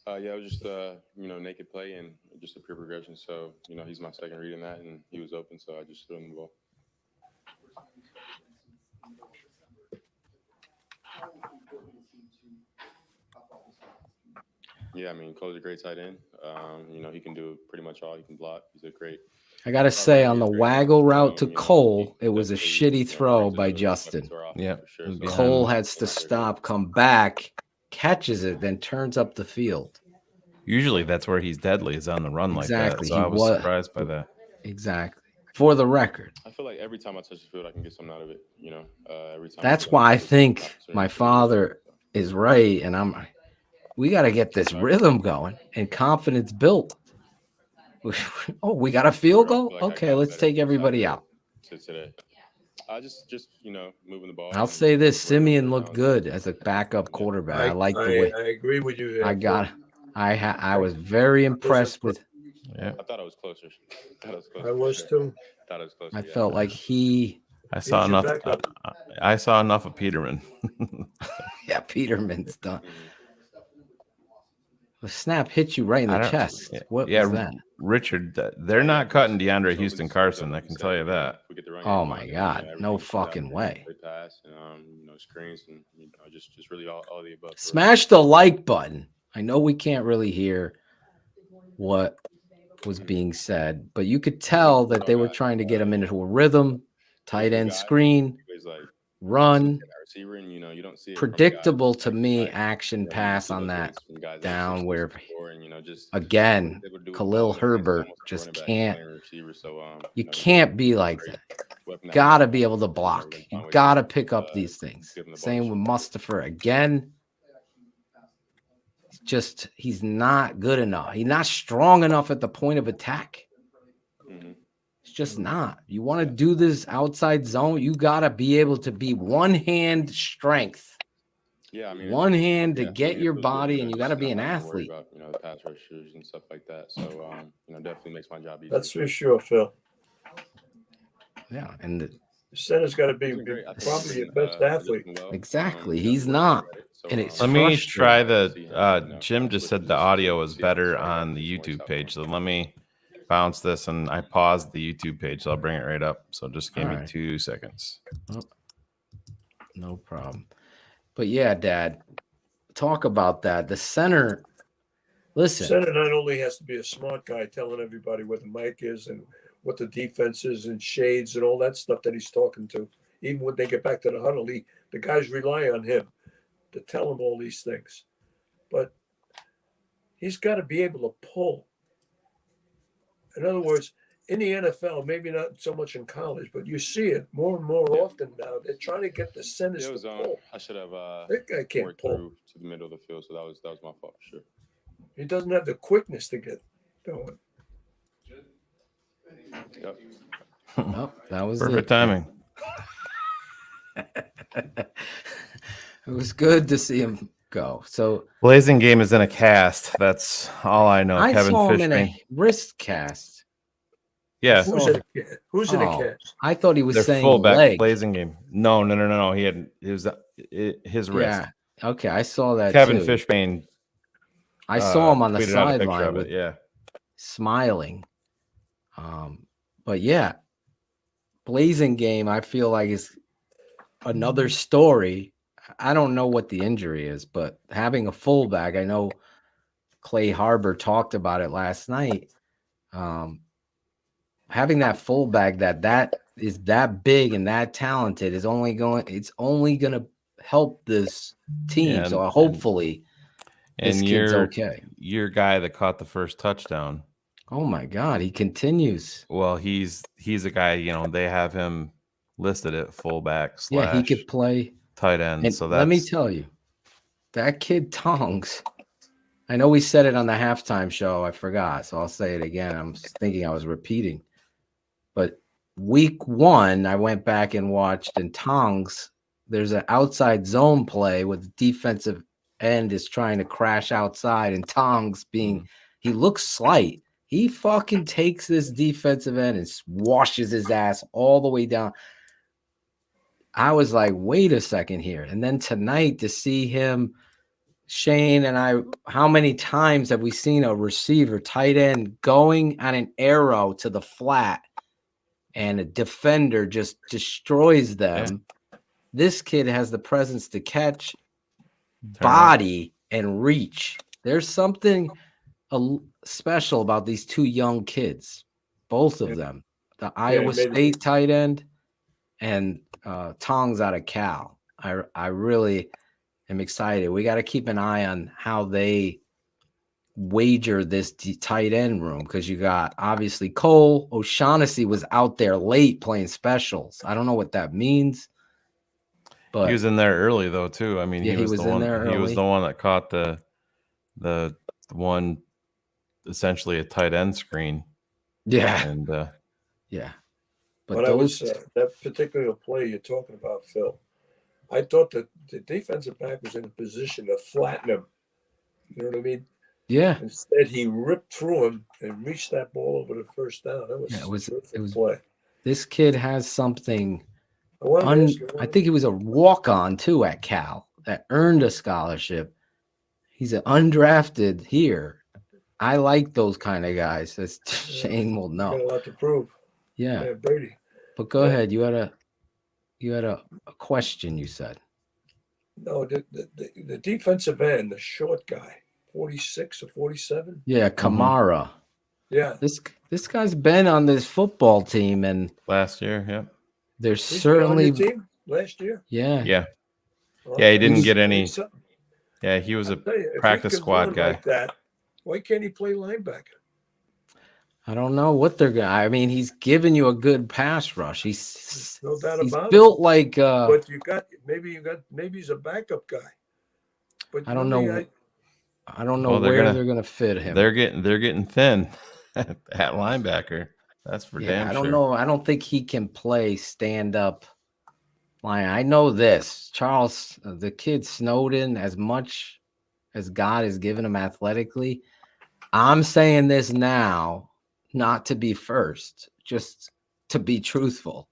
Yeah, it was just naked play and just a pure progression. So, he's my second read in that, and he was open, so I just threw him the ball. Yeah, I mean, Cole's a great tight end. He can do pretty much all. He can block. He's a great. I got to say, on the waggle route to Cole, it was a shitty throw by Justin. Yeah. Cole has to stop, come back, catches it, then turns up the field. Usually that's where he's deadly, is on the run like that. Exactly. So I was surprised by that. Exactly. For the record. I feel like every time I touch the field, I can get something out of it. Every time. That's why I think my father is right, and we got to get this rhythm going and confidence built. Oh, we got a field goal? Okay, let's take everybody out. Today. Just moving the ball. I'll say this: Simeon looked good as a backup quarterback. I like the way. I agree with you. I was very impressed with. Yeah, I thought I was closer. I was too. Thought I was closer. I felt like he. I saw enough. I saw enough of Peterman. Yeah, Peterman's done. The snap hit you right in the chest. What was that? Richard, they're not cutting DeAndre Houston Carson. I can tell you that. Oh my God, no fucking way. Pass and, screens and just really all the above. Smash the like button. I know we can't really hear what was being said, but you could tell that they were trying to get him into a rhythm, tight end screen, run. Predictable to me, action pass on that down where, again, Khalil Herbert just can't. You can't be like that. Gotta be able to block. You gotta pick up these things. Same with Mustafa again. He's not good enough. He's not strong enough at the point of attack. It's just not. You want to do this outside zone, you got to be able to be one hand strength. Yeah, I mean, one hand to get your body, and you got to be an athlete. About, the pass rushers and stuff like that. So, definitely makes my job easier. That's for sure, Phil. Yeah, and the center's got to be probably your best athlete. Exactly, he's not. And it's let me try the. Jim just said the audio is better on the YouTube page, so let me bounce this, and I paused the YouTube page, so I'll bring it right up. So just give me 2 seconds. Oh, no problem. But yeah, Dad, talk about that. The center, listen. The center not only has to be a smart guy telling everybody where the mic is and what the defense is and shades and all that stuff that he's talking to. Even when they get back to the huddle, the guys rely on him to tell him all these things. But he's got to be able to pull. In other words, in the NFL, maybe not so much in college, but you see it more and more often now. They're trying to get the centers to pull. I should have that guy can't worked pull through to the middle of the field, so that was my fault for sure. He doesn't have the quickness to get going. Yep. Oh, that was perfect timing. It was good to see him go. So Blazing Game is in a cast. That's all I know. I Kevin saw him Fishbane. in a wrist cast. Yeah. Who's in a cast? I thought he was Their saying fullback leg. Blazing Game. No. It was his wrist. Yeah. Okay, I saw that. Kevin too. Fishbane. I saw him on the tweeted out a picture sideline of with it. Yeah. smiling. But yeah, Blazing game, I feel like is another story. I don't know what the injury is, but having a fullback, I know Clay Harbor talked about it last night. Having that fullback that is that big and that talented is only going to help this team. And, so hopefully this kid's okay. Your guy that caught the first touchdown. Oh my God, he continues. Well, he's a guy, you know, they have him listed at fullback / Yeah, he could play tight end. And So let me tell you, that kid Tongs. I know we said it on the halftime show. I forgot, so I'll say it again. I'm thinking I was repeating. But week 1, I went back and watched, and Tongs, there's an outside zone play with the defensive end is trying to crash outside, and Tongs he looks slight. He fucking takes this defensive end and washes his ass all the way down. I was like, wait a second here. And then tonight to see him, Shane and I, how many times have we seen a receiver, tight end, going on an arrow to the flat and a defender just destroys them? Yeah. This kid has the presence to catch, body, and reach. There's something special about these two young kids, both of them. The Iowa State tight end and Tongs out of Cal. I really am excited. We got to keep an eye on how they wager this tight end room, because you got obviously Cole O'Shaughnessy was out there late playing specials. I don't know what that means, but he was in there early though too. I mean, yeah, he was the in one. There early. He was the one that caught the one, essentially a tight end screen. Yeah, and yeah. But I was that particular play you're talking about, Phil. I thought that the defensive back was in a position to flatten him. You know what I mean? Yeah. Instead, he ripped through him and reached that ball over the first down. That was it was play. This kid has something. I think he was a walk-on too at Cal that earned a scholarship. He's an undrafted here. I like those kind of guys, as Shane will know. Got a lot to prove. Yeah, Brady. But go ahead. You had a question. You said. No, the defensive end, the short guy, 46 or 47. Yeah, Kamara. Mm-hmm. Yeah, this guy's been on this football team and last year. Yeah, He's certainly been on your team last year. Yeah, yeah, yeah. He didn't get any. Yeah, he was a practice squad guy. Like that, why can't he play linebacker? I don't know what they're gonna. I mean, he's giving you a good pass rush. He's no doubt about built it. Like. But maybe he's a backup guy. But I don't know. I don't know they're gonna fit him. They're getting thin at linebacker. That's for damn sure. I don't know. I don't think he can play stand up line. I know this, Charles. The kid Snowden, as much as God has given him athletically, I'm saying this now. Not to be first, just to be truthful,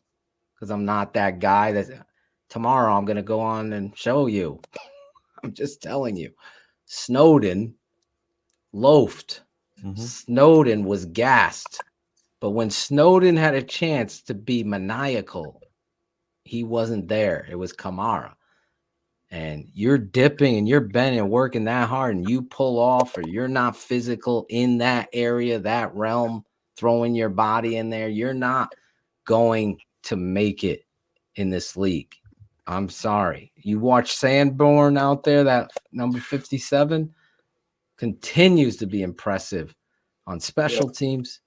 because I'm not that guy that tomorrow I'm going to go on and show you. I'm just telling you. Snowden loafed. Mm-hmm. Snowden was gassed. But when Snowden had a chance to be maniacal, he wasn't there. It was Kamara. And you're dipping and you're bending and working that hard and you pull off, or you're not physical in that area, that realm, throwing your body in there, you're not going to make it in this league. I'm sorry. You watch Sanborn out there, that number 57 continues to be impressive on special teams.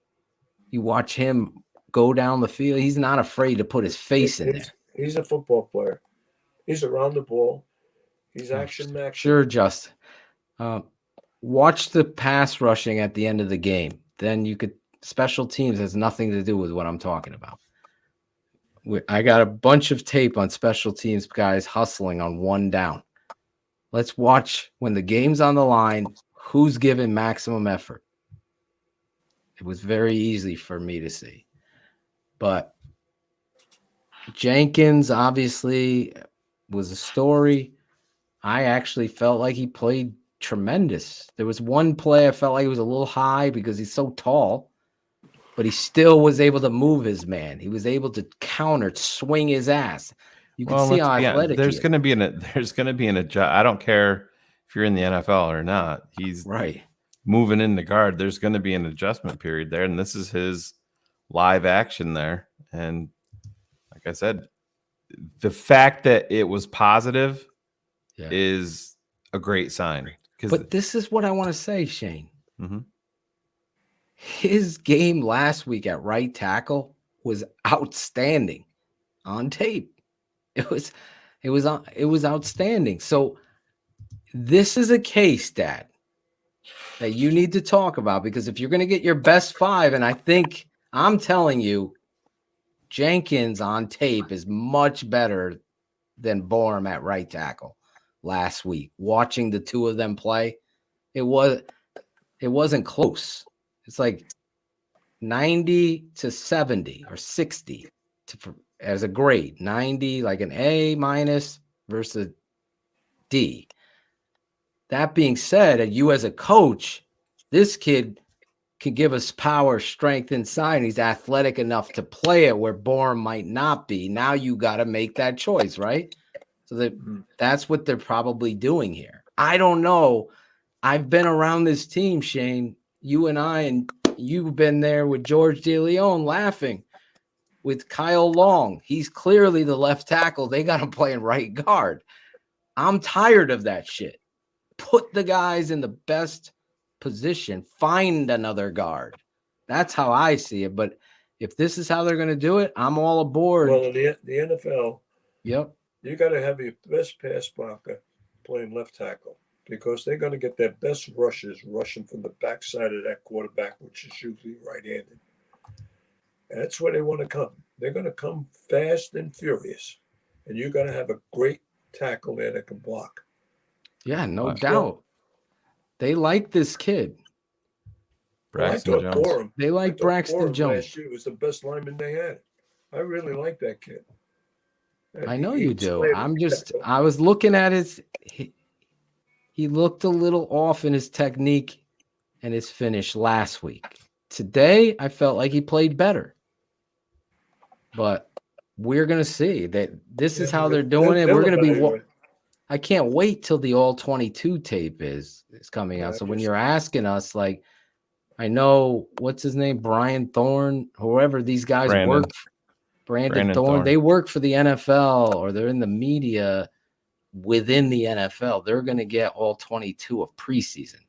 You watch him go down the field. He's not afraid to put his face in there. He's a football player. He's around the ball. He's action max. Sure, Justin. Watch the pass rushing at the end of the game. Then you could. Special teams has nothing to do with what I'm talking about. I got a bunch of tape on special teams guys hustling on one down. Let's watch when the game's on the line, who's giving maximum effort. It was very easy for me to see. But Jenkins obviously was a story. I actually felt like he played tremendous. There was one play I felt like he was a little high because he's so tall. but he still was able to move his man. He was able to counter, swing his ass. You can see how athletic there's he is. going to be an adjust. I don't care if you're in the NFL or not. He's right. Moving into guard. There's going to be an adjustment period there, and this is his live action there. And like I said, the fact that it was positive is a great sign. But this is what I want to say, Shane. Mm-hmm. His game last week at right tackle was outstanding on tape. It was outstanding. So this is a case, Dad, that you need to talk about, because if you're going to get your best 5, and I think I'm telling you, Jenkins on tape is much better than Borum at right tackle last week. Watching the two of them play, it wasn't close. It's like 90 to 70 or 60 as a grade. 90 like an A minus versus D. That being said, and you as a coach, this kid can give us power, strength inside. And he's athletic enough to play it where Borum might not be. Now you got to make that choice, right? So that's what they're probably doing here. I don't know. I've been around this team, Shane. You and I, and you've been there with George DeLeon laughing with Kyle Long. He's clearly the left tackle. They got him playing right guard. I'm tired of that shit. Put the guys in the best position. Find another guard. That's how I see it. But if this is how they're going to do it, I'm all aboard. Well, in the NFL, yep, you got to have your best pass blocker playing left tackle, because they're going to get their best rushes rushing from the backside of that quarterback, which is usually right-handed. That's where they want to come. They're going to come fast and furious, and you got to have a great tackle there that can block. Yeah, no doubt. They like this kid. Braxton Jones. They like Braxton Jones. Last year was the best lineman they had. I really like that kid. I know you do. I was looking at he looked a little off in his technique and his finish last week. Today, I felt like he played better. But we're going to see that this is how they're doing it. We're going to be I can't wait till the all-22 tape is coming out. So when you're asking us, like, I know, what's his name? Brian Thorne, whoever these guys work for. Brandon Thorne. They work for the NFL, or they're in the media within the NFL. They're going to get all 22 of preseason.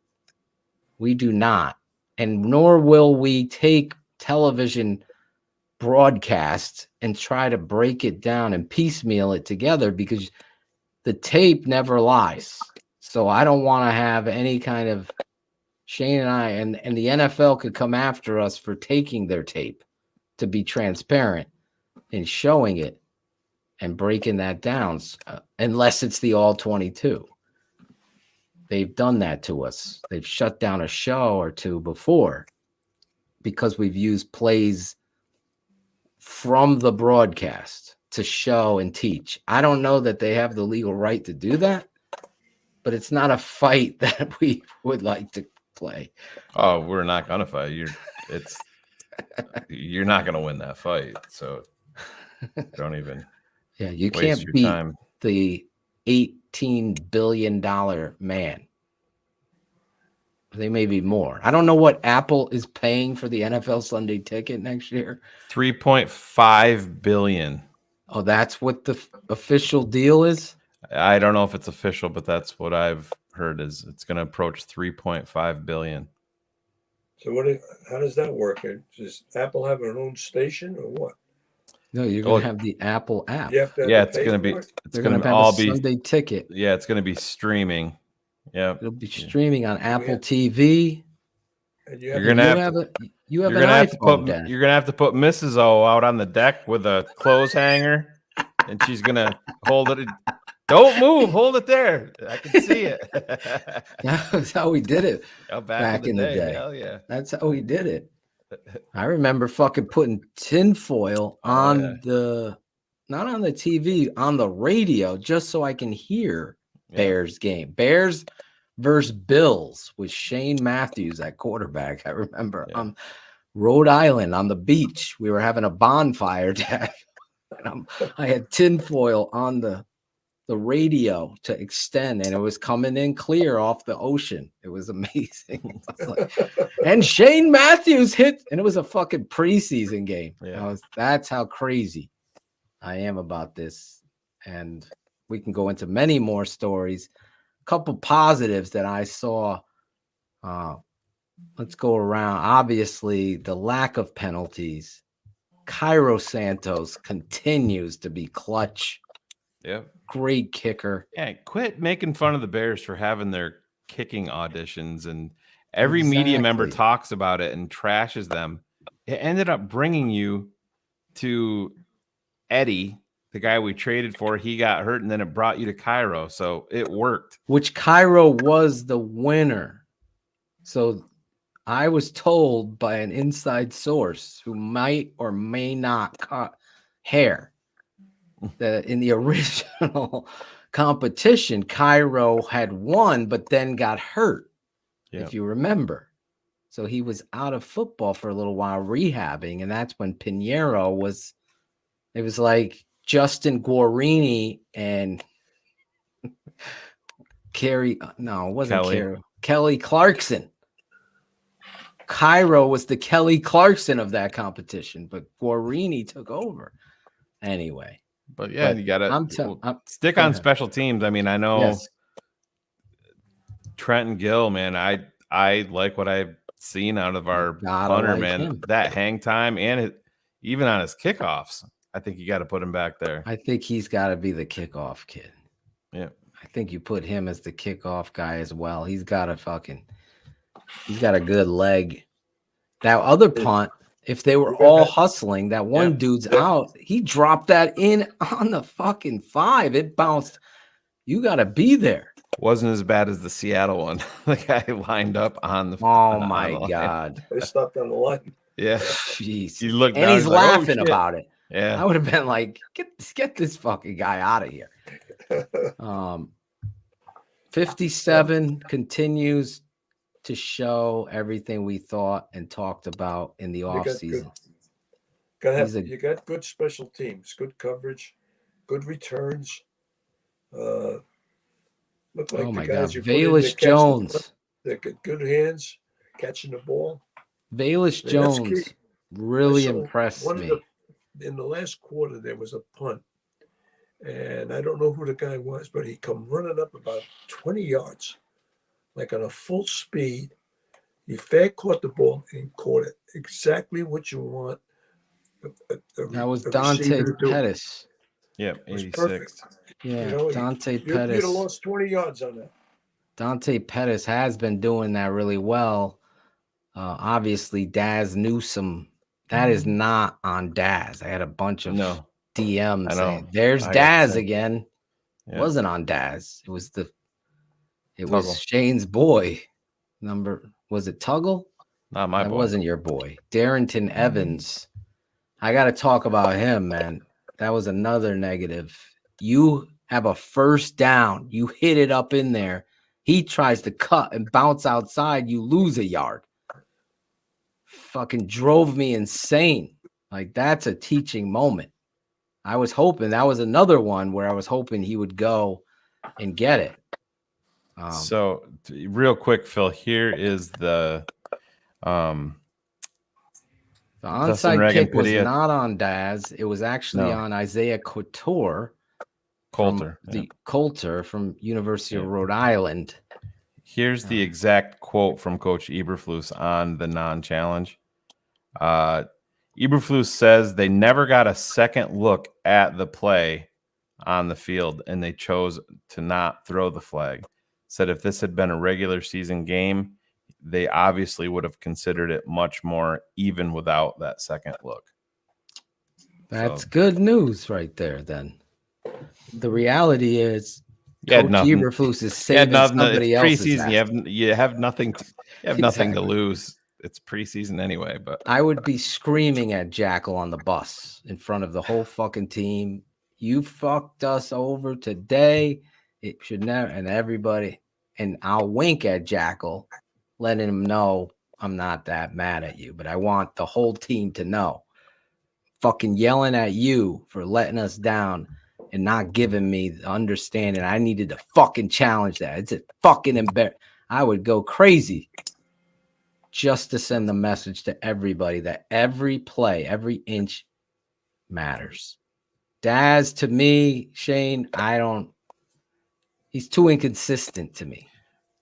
We do not. And nor will we take television broadcasts and try to break it down and piecemeal it together, because the tape never lies. So I don't want to have any kind of Shane and I, and the NFL could come after us for taking their tape to be transparent and showing it and breaking that down, unless it's the all 22. They've done that to us. They've shut down a show or two before because we've used plays from the broadcast to show and teach. I don't know that they have the legal right to do that, but it's not a fight that we would like to play. Oh, we're not gonna fight. You're not gonna win that fight. So don't even. Yeah, you can't beat the $18 billion man. They may be more. I don't know what Apple is paying for the NFL Sunday ticket next year. $3.5 billion. Oh, that's what the official deal is? I don't know if it's official, but that's what I've heard, is it's going to approach $3.5 billion. So how does that work? Does Apple have their own station or what? No, you're going to have the Apple app. It's going to be. It's going to all be Sunday ticket. Yeah, it's going to be streaming. Yeah, it'll be streaming on Apple TV. And you're going to have an iPhone. You're going to have to put Mrs. O out on the deck with a clothes hanger, and she's going to hold it. Don't move. Hold it there. I can see it. That's how we did it back in the day. Hell yeah. That's how we did it. I remember fucking putting tinfoil on not on the TV, on the radio, just so I can hear Bears game. Bears versus Bills with Shane Matthews at quarterback. I remember on Rhode Island on the beach. We were having a bonfire day. And I had tinfoil on the radio to extend, and it was coming in clear off the ocean. It was amazing. And Shane Matthews hit, and it was a fucking preseason game. Yeah. That's how crazy I am about this. And we can go into many more stories. A couple positives that I saw. Let's go around. Obviously, the lack of penalties. Cairo Santos continues to be clutch. Yep. Great kicker. Yeah, quit making fun of the Bears for having their kicking auditions, and every media member talks about it and trashes them. It ended up bringing you to Eddie, the guy we traded for. He got hurt, and then it brought you to Cairo, so it worked. Which Cairo was the winner. So I was told by an inside source who might or may not cut hair that in the original competition, Cairo had won, but then got hurt, if you remember. So he was out of football for a little while rehabbing, and that's when Pinheiro was. It was like Justin Guarini and Kerry. No, it wasn't Kerry. Kelly Clarkson. Cairo was the Kelly Clarkson of that competition, but Guarini took over. Anyway. But yeah, you got to stick on special teams. I mean, I know Trent and Gill, man. I like what I've seen out of our punter, man. Him. That hang time and even on his kickoffs, I think you got to put him back there. I think he's got to be the kickoff kid. Yeah, I think you put him as the kickoff guy as well. He's got a good leg. That other punt. If they were all hustling, that one dude's out. He dropped that in on the fucking 5. It bounced. You got to be there. Wasn't as bad as the Seattle one. The guy lined up on the. Oh my God! They stopped on the line. Yeah, jeez. You look, and he's laughing about it. Yeah, I would have been like, get this fucking guy out of here. 57 continues to show everything we thought and talked about in the offseason. You got good special teams, good coverage, good returns. Look like oh my the guys God, you Velus Jones. They got good hands catching the ball. Velus Jones really impressed me. In the last quarter, there was a punt, and I don't know who the guy was, but he come running up about 20 yards. Like on a full speed, he fair caught the ball and caught it exactly what you want. That was Dante Pettis. Yep, 86. Perfect. Yeah, Dante Pettis. You'd have lost 20 yards on that. Dante Pettis has been doing that really well. Obviously, Daz Newsome. That is not on Daz. I had a bunch of DMs saying, "There's Daz again." It wasn't on Daz. It was was Shane's boy. Was it Tuggle? Not my boy. That wasn't your boy. Darrington Evans. I got to talk about him, man. That was another negative. You have a first down. You hit it up in there. He tries to cut and bounce outside. You lose a yard. Fucking drove me insane. Like, that's a teaching moment. I was hoping that was another one where I was hoping he would go and get it. So real quick, Phil, here is the onside kick was not on Daz. It was actually on Isaiah Coulter from University of Rhode Island. Here's the exact quote from Coach Eberflus on the non-challenge. Eberflus says they never got a second look at the play on the field, and they chose to not throw the flag. Said if this had been a regular season game, they obviously would have considered it much more even without that second look. That's good news right there, then. The reality is Coach Eberflus is saving somebody else's preseason. You have nothing to lose. It's preseason anyway. But I would be screaming at Jackal on the bus in front of the whole fucking team. You fucked us over today. It should never, and everybody, and I'll wink at Jackal, letting him know I'm not that mad at you, but I want the whole team to know. Fucking yelling at you for letting us down and not giving me the understanding I needed to fucking challenge that. It's a fucking embarrassing. I would go crazy just to send the message to everybody that every play, every inch matters. Daz, to me, Shane, he's too inconsistent to me.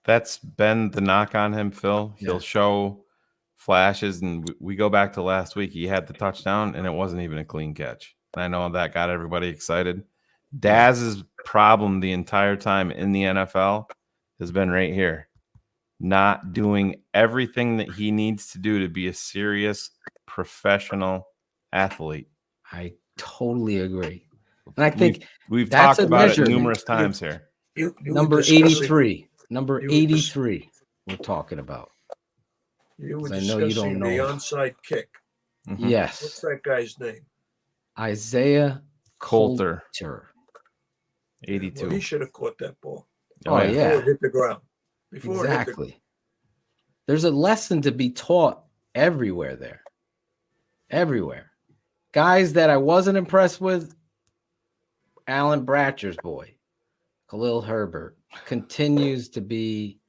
That's been the knock on him, Phil. He'll show flashes, and we go back to last week. He had the touchdown, and it wasn't even a clean catch. And I know that got everybody excited. Daz's problem the entire time in the NFL has been right here. Not doing everything that he needs to do to be a serious professional athlete. I totally agree. And I think we've that's talked about it numerous times here. Number 83. Number 83 we're talking about. You were I know you discussing don't the know. onside kick. Yes. What's that guy's name? Isaiah Coulter. 82. Well, he should have caught that ball. Oh, yeah. Before it hit the ground. Exactly. There's a lesson to be taught everywhere there. Everywhere. Guys that I wasn't impressed with, Alan Bratcher's boy, Khalil Herbert, continues to be,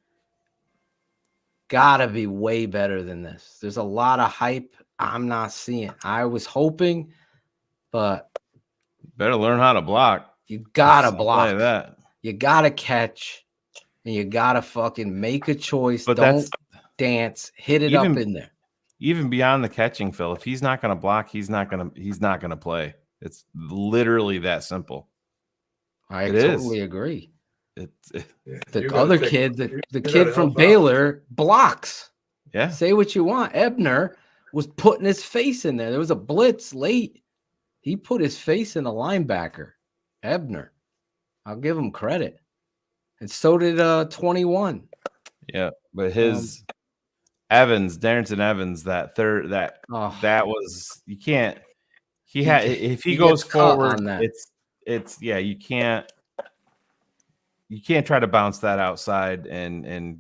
gotta be way better than this. There's a lot of hype I'm not seeing. I was hoping, but better learn how to block. You gotta I'll block. play that. You gotta catch, and you gotta fucking make a choice. But Don't dance. Hit it up in there. Even beyond the catching, Phil, if he's not going to block, he's not going to play. It's literally that simple. I totally agree. The other kid, the kid from Baylor, blocks. Yeah. Say what you want. Ebner was putting his face in there. There was a blitz late. He put his face in the linebacker. Ebner. I'll give him credit. And so did 21. Yeah, but his Darrington Evans, that was, you can't. If he goes forward, it's you can't try to bounce that outside and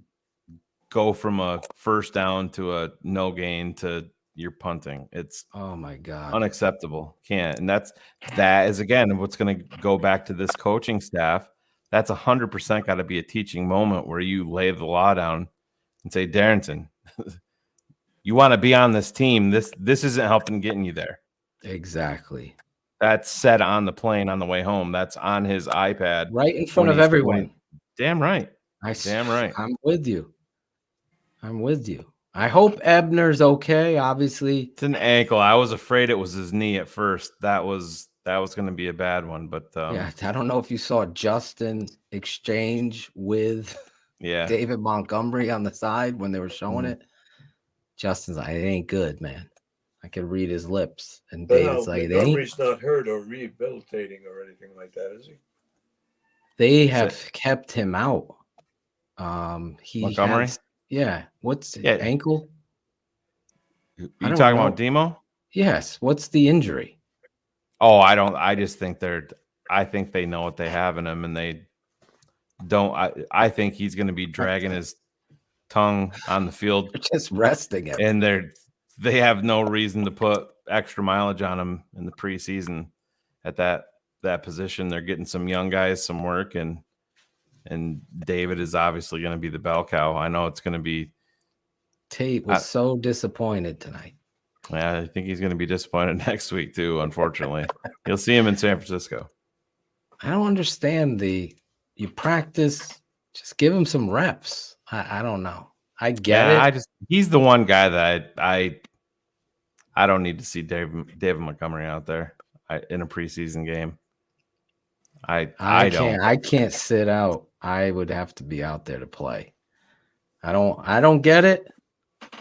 go from a first down to a no gain to you're punting. It's oh my god, unacceptable. Can't. And that is again what's going to go back to this coaching staff. That's 100% got to be a teaching moment where you lay the law down and say, Darrington, you want to be on this team. This isn't helping getting you there. Exactly. That's said on the plane on the way home. That's on his iPad. Right in front of everyone. Damn right. Damn right. I'm with you. I hope Ebner's okay. Obviously, it's an ankle. I was afraid it was his knee at first. That was going to be a bad one. But yeah, I don't know if you saw Justin exchange with David Montgomery on the side when they were showing it. Justin's like, it ain't good, man. I could read his lips. And David's like, Montgomery's not hurt or rehabilitating or anything like that, is he? They have kept him out. Montgomery? What's ankle? You talking about Demo? Yes. What's the injury? Oh, I just think I think they know what they have in him, and they don't. I think he's going to be dragging his tongue on the field. They're just resting him. And they have no reason to put extra mileage on him in the preseason at that position. They're getting some young guys some work, and David is obviously going to be the bell cow. I know it's going to be. Tate was so disappointed tonight. Yeah, I think he's going to be disappointed next week too, unfortunately. You'll see him in San Francisco. I don't understand you practice, just give him some reps. I don't know. I get it. He's the one guy that I don't need to see David Montgomery out there in a preseason game. I can't sit out. I would have to be out there to play. I don't get it.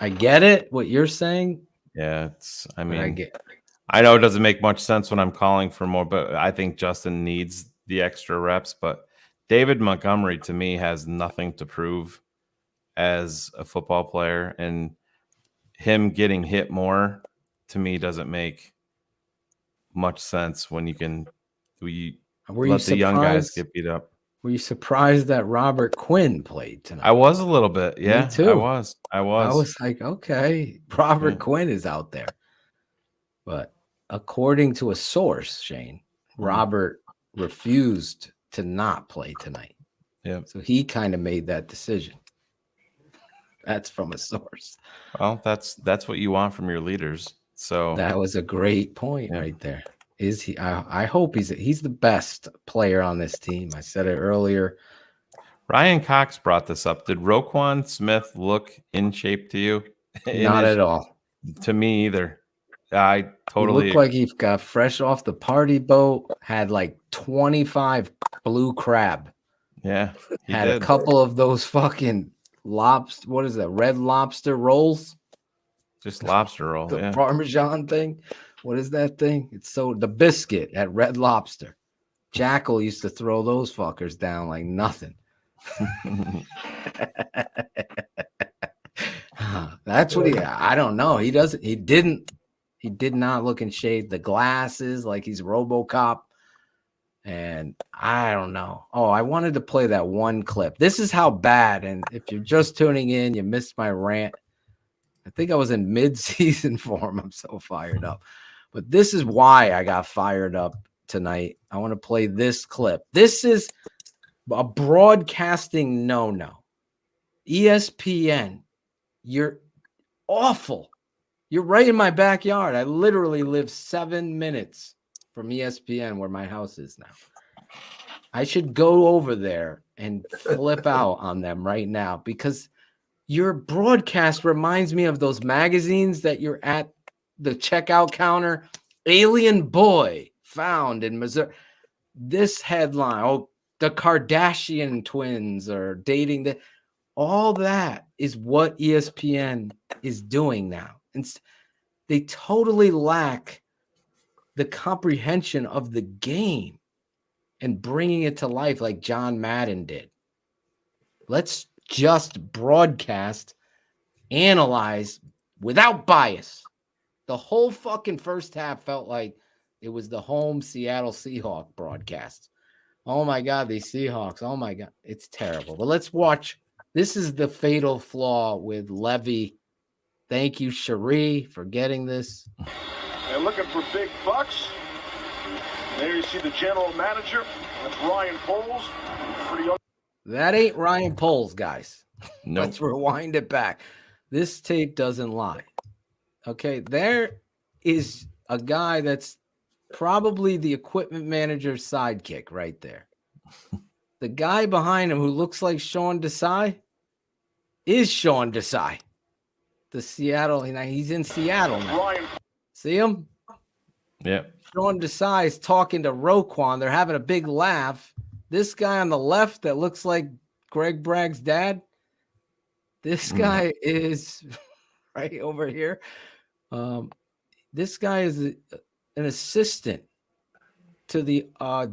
I get it, what you're saying. Yeah, I know it doesn't make much sense when I'm calling for more, but I think Justin needs the extra reps. But David Montgomery, to me, has nothing to prove as a football player, and him getting hit more, to me, doesn't make much sense when you can let the young guys get beat up. Were you surprised that Robert Quinn played tonight? I was a little bit. Yeah, too. I was. I was like, okay, Robert Quinn is out there. But according to a source, Shane, Robert refused to not play tonight. Yeah. So he kind of made that decision. That's from a source. Well, that's what you want from your leaders. So that was a great point right there. Is he? I hope he's the best player on this team. I said it earlier. Ryan Cox brought this up. Did Roquan Smith look in shape to you? Not at all. To me either. I totally He looked like he got fresh off the party boat, had like 25 blue crab. Yeah. He had a couple of those fucking lobster, what is that? Red lobster rolls? Just lobster roll. The Parmesan thing. What is that thing? It's the biscuit at Red Lobster. Jackal used to throw those fuckers down like nothing. That's what I don't know. He did not look in shade. The glasses, like he's RoboCop. And I don't know. Oh, I wanted to play that one clip. This is how bad. And if you're just tuning in, you missed my rant. I think I was in mid-season form. I'm so fired up. But this is why I got fired up tonight. I want to play this clip. This is a broadcasting no-no. ESPN, you're awful. You're right in my backyard. I literally live 7 minutes from ESPN where my house is now. I should go over there and flip out on them right now because your broadcast reminds me of those magazines that you're at the checkout counter. Alien boy found in Missouri. This headline, oh, the Kardashian twins are dating. All that is what ESPN is doing now. And they totally lack the comprehension of the game and bringing it to life like John Madden did. Let's just broadcast, analyze without bias. The whole fucking first half felt like it was the home Seattle Seahawks broadcast. Oh my God, these Seahawks. Oh my God, it's terrible. But let's watch. This is the fatal flaw with Levy. Thank you, Cherie, for getting this. They're looking for big bucks. There you see the general manager. That's Ryan Poles. That ain't Ryan Poles, guys. Nope. Let's rewind it back. This tape doesn't lie. Okay, there is a guy that's probably the equipment manager's sidekick right there. The guy behind him who looks like Sean Desai is Sean Desai. The Seattle, he's in Seattle now. See him? Yeah. Sean Desai is talking to Roquan. They're having a big laugh. This guy on the left that looks like Greg Bragg's dad, this guy is right over here. This guy is an assistant to the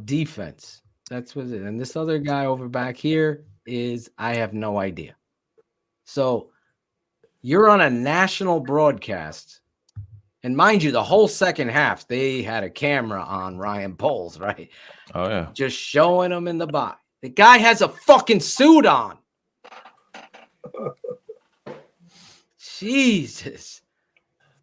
defense. That's what it is. And this other guy over back here is, I have no idea. So you're on a national broadcast. And mind you, the whole second half, they had a camera on Ryan Poles, right? Oh, yeah. Just showing him in the box. The guy has a fucking suit on. Jesus.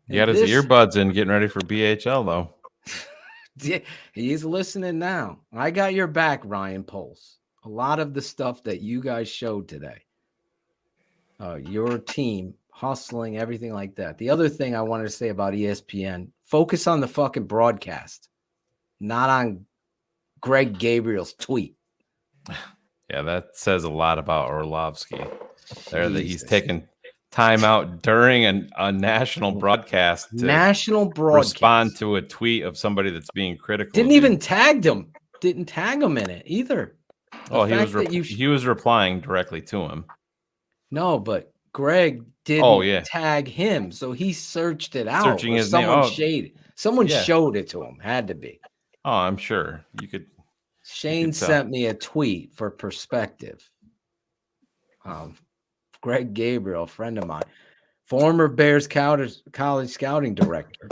He got his earbuds in getting ready for BHL, though. He's listening now. I got your back, Ryan Poles. A lot of the stuff that you guys showed today, your team hustling, everything like that. The other thing I wanted to say about ESPN, focus on the fucking broadcast, not on Greg Gabriel's tweet. Yeah, that says a lot about Orlovsky. There, that he's taking time out during a national broadcast to respond to a tweet of somebody that's being critical. Didn't even tag them. Didn't tag him in it either. Oh, he was replying directly to him. No, but Greg didn't tag him, so he searched it out. Searching his someone name. shaded. Someone showed it to him. Had to be. Oh, I'm sure you could. Shane sent me a tweet for perspective. Greg Gabriel, a friend of mine, former Bears college scouting director,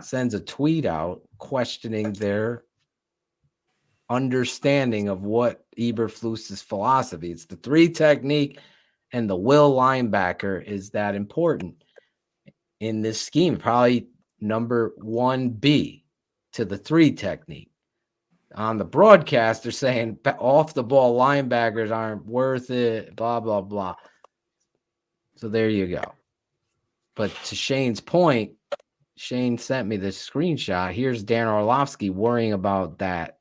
sends a tweet out questioning their understanding of what Eberflus's philosophy. It's the 3 technique, and the will linebacker is that important in this scheme. Probably number 1B to the 3 technique. On the broadcast, they're saying off the ball linebackers aren't worth it, blah, blah, blah. So there you go. But to Shane's point, Shane sent me this screenshot. Here's Dan Orlovsky worrying about that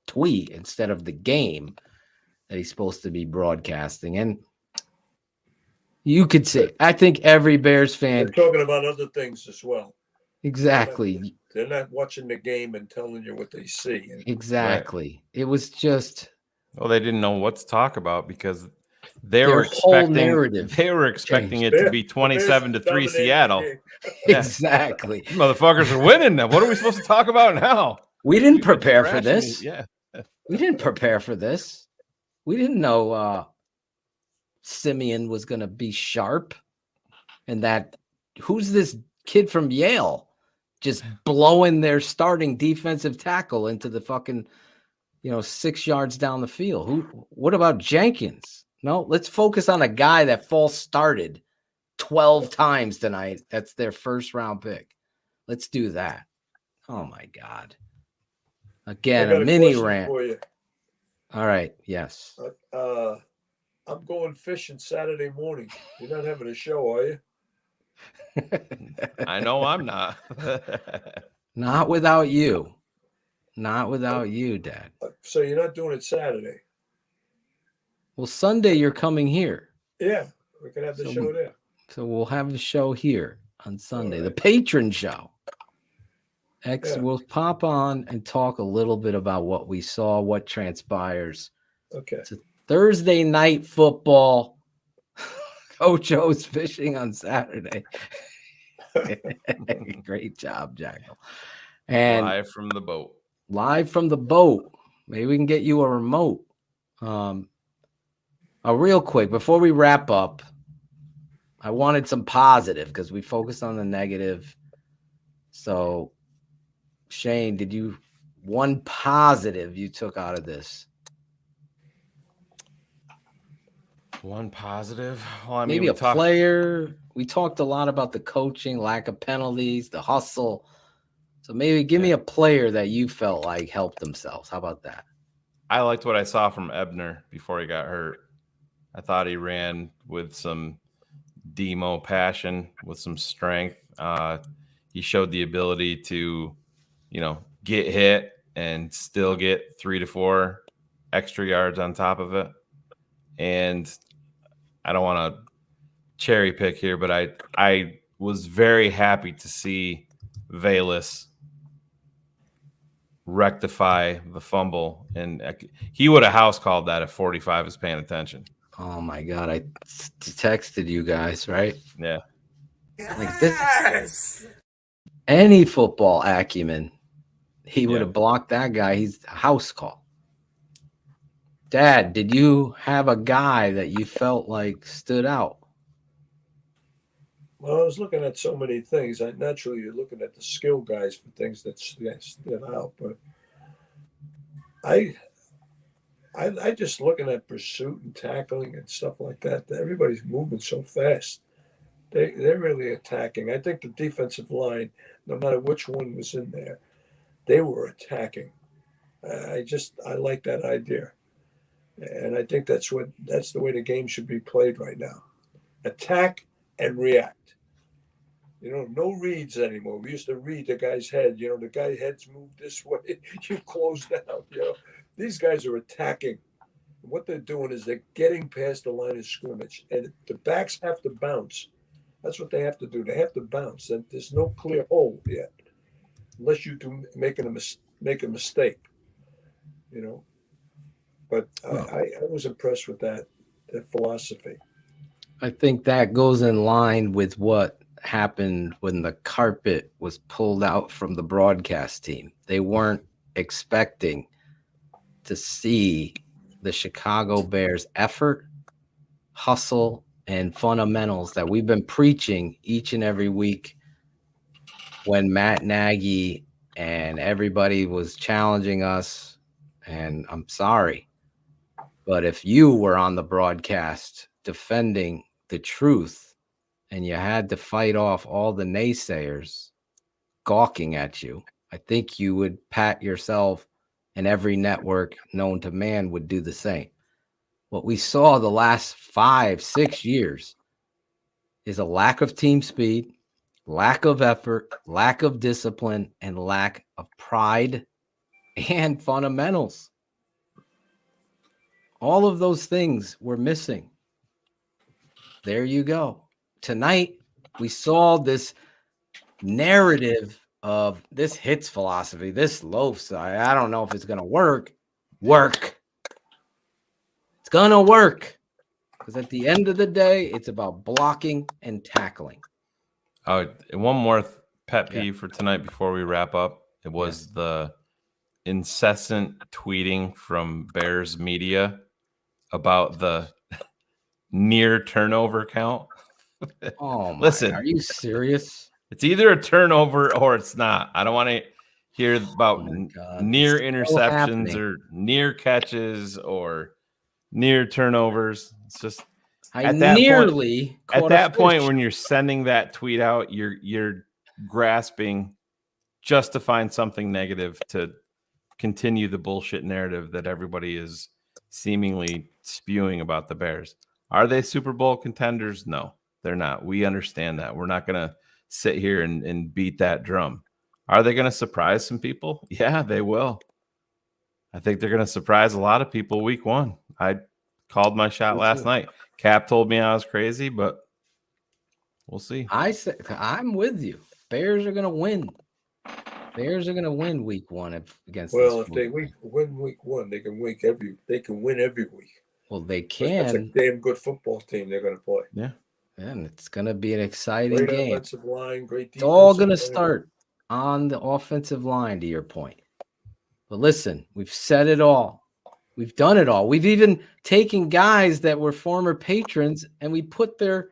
tweet instead of the game that he's supposed to be broadcasting. And you could say, I think every Bears fan. They're talking about other things as well. Exactly. They're not watching the game and telling you what they see. Exactly. Right. It was just. Well, they didn't know what to talk about because they were expecting it to be 27-3 Seattle. Exactly. Motherfuckers are winning now. What are we supposed to talk about now? We didn't prepare for this. Yeah. We didn't prepare for this. We didn't know Simeon was going to be sharp, and that who's this kid from Yale just blowing their starting defensive tackle into the fucking 6 yards down the field. What about Jenkins? No, let's focus on a guy that false started 12 times tonight. That's their first round pick. Let's do that. Oh my God. Again, a mini rant. For you. All right. Yes. I'm going fishing Saturday morning. You're not having a show, are you? I know I'm not. Not without you. Not without you, Dad. So you're not doing it Saturday? Well, Sunday you're coming here. Yeah, we can have the show there. So we'll have the show here on Sunday, the patron show. We'll pop on and talk a little bit about what we saw, what transpires. Okay. It's a Thursday night football. Coach O's fishing on Saturday. Great job, Jackal. And live from the boat. Live from the boat. Maybe we can get you a remote. Real quick, before we wrap up, I wanted some positive because we focused on the negative. So, Shane, one positive you took out of this? One positive? Well, I mean, maybe a player. We talked a lot about the coaching, lack of penalties, the hustle. So maybe give me a player that you felt like helped themselves. How about that? I liked what I saw from Ebner before he got hurt. I thought he ran with some demo passion, with some strength. He showed the ability to, get hit and still get 3 to 4 extra yards on top of it. And I don't want to cherry pick here, but I was very happy to see Velus rectify the fumble, and he would have house called that if 45 is paying attention. Oh my God, I texted you guys, right? Yeah. Like this, any football acumen, he would have blocked that guy. He's a house call. Dad, did you have a guy that you felt like stood out? Well, I was looking at so many things. Naturally, you're looking at the skill guys for things that stood out. But I just looking at pursuit and tackling and stuff like that. Everybody's moving so fast. They're really attacking. I think the defensive line, no matter which one was in there, they were attacking. I like that idea. And I think that's the way the game should be played right now. Attack and react. No reads anymore. We used to read the guy's head. The guy's head's moved this way. You close down. These guys are attacking. What they're doing is they're getting past the line of scrimmage, and the backs have to bounce. That's what they have to do. They have to bounce. And there's no clear hole yet, unless you do make a mistake. But I was impressed with that philosophy. I think that goes in line with what happened when the carpet was pulled out from the broadcast team. They weren't expecting to see the Chicago Bears effort, hustle, and fundamentals that we've been preaching each and every week when Matt Nagy and everybody was challenging us And I'm sorry, but if you were on the broadcast defending the truth and you had to fight off all the naysayers gawking at you, I think you would pat yourself, and every network known to man would do the same. What we saw the last 5-6 years is a lack of team speed, lack of effort, lack of discipline, and lack of pride and fundamentals. All of those things were missing. There you go. Tonight, we saw this narrative of this hits philosophy, this loaf. I don't know if it's going to work. It's going to work. Because at the end of the day, it's about blocking and tackling. Oh, one more pet peeve for tonight before we wrap up. It was the incessant tweeting from Bears media about the near turnover count. Oh, my. Listen, Are you serious? It's either a turnover or it's not. I don't want to hear about near interceptions or near catches or near turnovers. It's just at that point when you're sending that tweet out, you're grasping just to find something negative to continue the bullshit narrative that everybody is seemingly spewing about the Bears. Are they Super Bowl contenders? No, they're not. We understand that. We're not going to sit here and beat that drum. Are they going to surprise some people? Yeah, they will. I think they're going to surprise a lot of people week one. I called my shot last night. Cap told me I was crazy, but we'll see. I'm with you. Bears are going to win. Bears are going to win week one against. Well, if they win week one, they can win every week. Well, they can. That's a damn good football team they're going to play. Yeah. And it's going to be an exciting game. Great offensive line, great defense. It's all going to start on the offensive line, to your point. But listen, we've said it all. We've done it all. We've even taken guys that were former patrons and we put their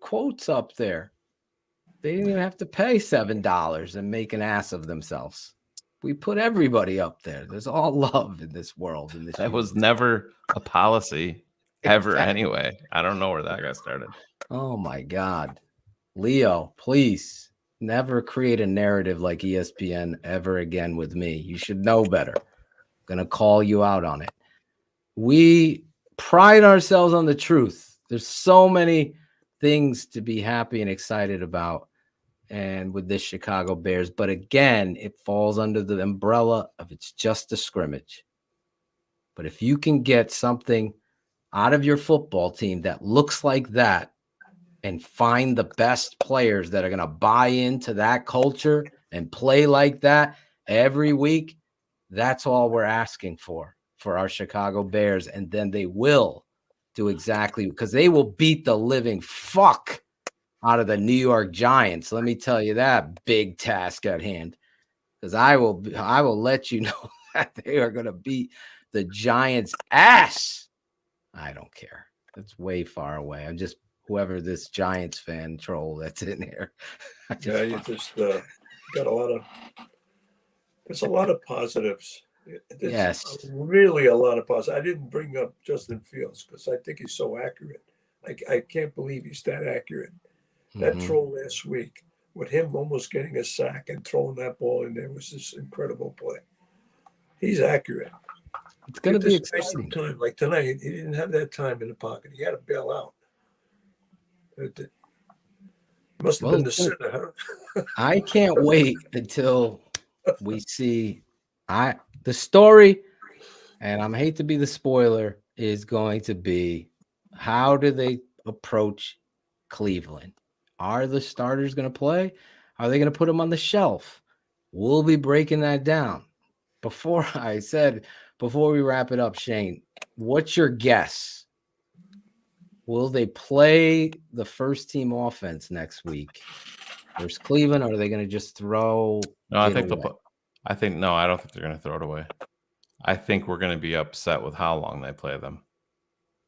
quotes up there. They didn't even have to pay $7 and make an ass of themselves. We put everybody up there. There's all love in this world. That was never a policy. Ever anyway. I don't know where that got started. Oh my God. Leo, please never create a narrative like ESPN ever again with me. You should know better. I'm gonna call you out on it. We pride ourselves on the truth. There's so many things to be happy and excited about and with this Chicago Bears. But again, it falls under the umbrella of it's just a scrimmage. But if you can get something out of your football team that looks like that and find the best players that are going to buy into that culture and play like that every week, that's all we're asking for our Chicago Bears. And then they will do exactly, because they will beat the living fuck out of the New York Giants. Let me tell you that big task at hand, because I will let you know that they are going to beat the Giants' ass. I don't care. It's way far away. I'm just whoever this Giants fan troll that's in here. You just got a lot of. There's a lot of positives. Yes, really a lot of positives. I didn't bring up Justin Fields because I think he's so accurate. I can't believe he's that accurate. That throw last week with him almost getting a sack and throwing that ball in there was this incredible play. He's accurate. It's going to be exciting. Time. Like tonight, he didn't have that time in the pocket. He had to bail out. It must have been the center, huh? I can't wait until we see the story, and I hate to be the spoiler, is going to be how do they approach Cleveland? Are the starters going to play? Are they going to put them on the shelf? We'll be breaking that down. Before we wrap it up, Shane, what's your guess? Will they play the first team offense next week versus Cleveland, or are they going to just throw? No, I think I don't think they're going to throw it away. I think we're going to be upset with how long they play them.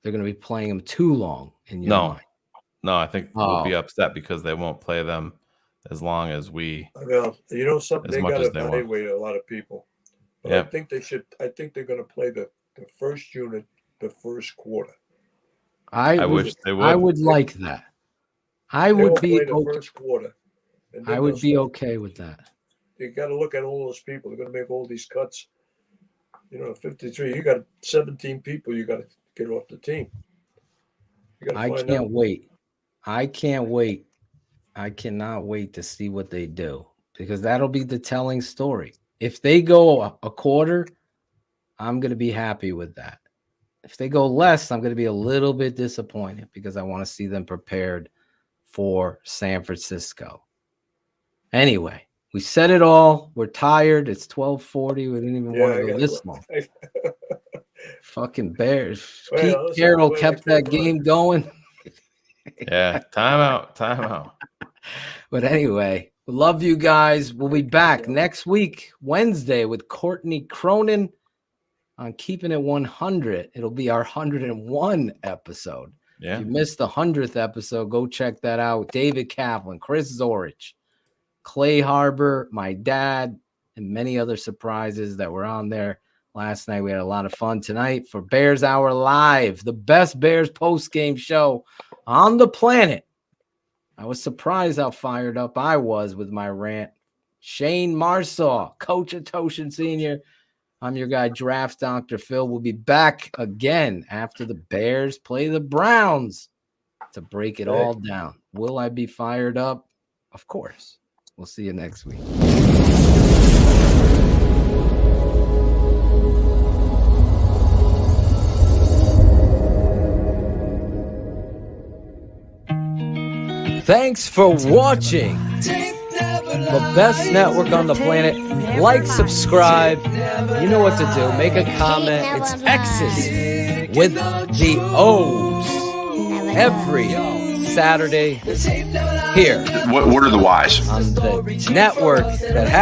They're going to be playing them too long in your mind. No, I think we'll be upset because they won't play them as long as we. Well, something, they got to evaluate a lot of people. But I think they should. I think they're going to play the first unit the first quarter. I wish they would. I would like that. I would be the okay. first quarter. And then I would be okay with that. You got to look at all those people. They're going to make all these cuts. 53. You got 17 people. You got to get off the team. I can't wait. I can't wait. I cannot wait to see what they do, because that'll be the telling story. If they go a quarter, I'm going to be happy with that. If they go less, I'm going to be a little bit disappointed, because I want to see them prepared for San Francisco. Anyway, we said it all. We're tired. It's 12:40. We didn't even want to go this long. Fucking Bears. Pete Carroll kept that game going. Yeah, timeout. But anyway, we love you guys. We'll be back next week, Wednesday, with Courtney Cronin on Keeping It 100. It'll be our 101 episode. Yeah. If you missed the 100th episode, go check that out. David Kaplan, Chris Zorich, Clay Harbor, my dad, and many other surprises that were on there last night. We had a lot of fun tonight for Bears Hour Live, the best Bears post-game show on the planet. I was surprised how fired up I was with my rant. Shane Marsaw, coach of Toshin Sr. I'm your guy, Drafts Dr. Phil. We'll be back again after the Bears play the Browns to break it all down. Will I be fired up? Of course. We'll see you next week. Thanks for watching the best network on the planet. Like, subscribe. You know what to do. Make a comment. It's X's with the O's every Saturday here. What are the whys? On the network that has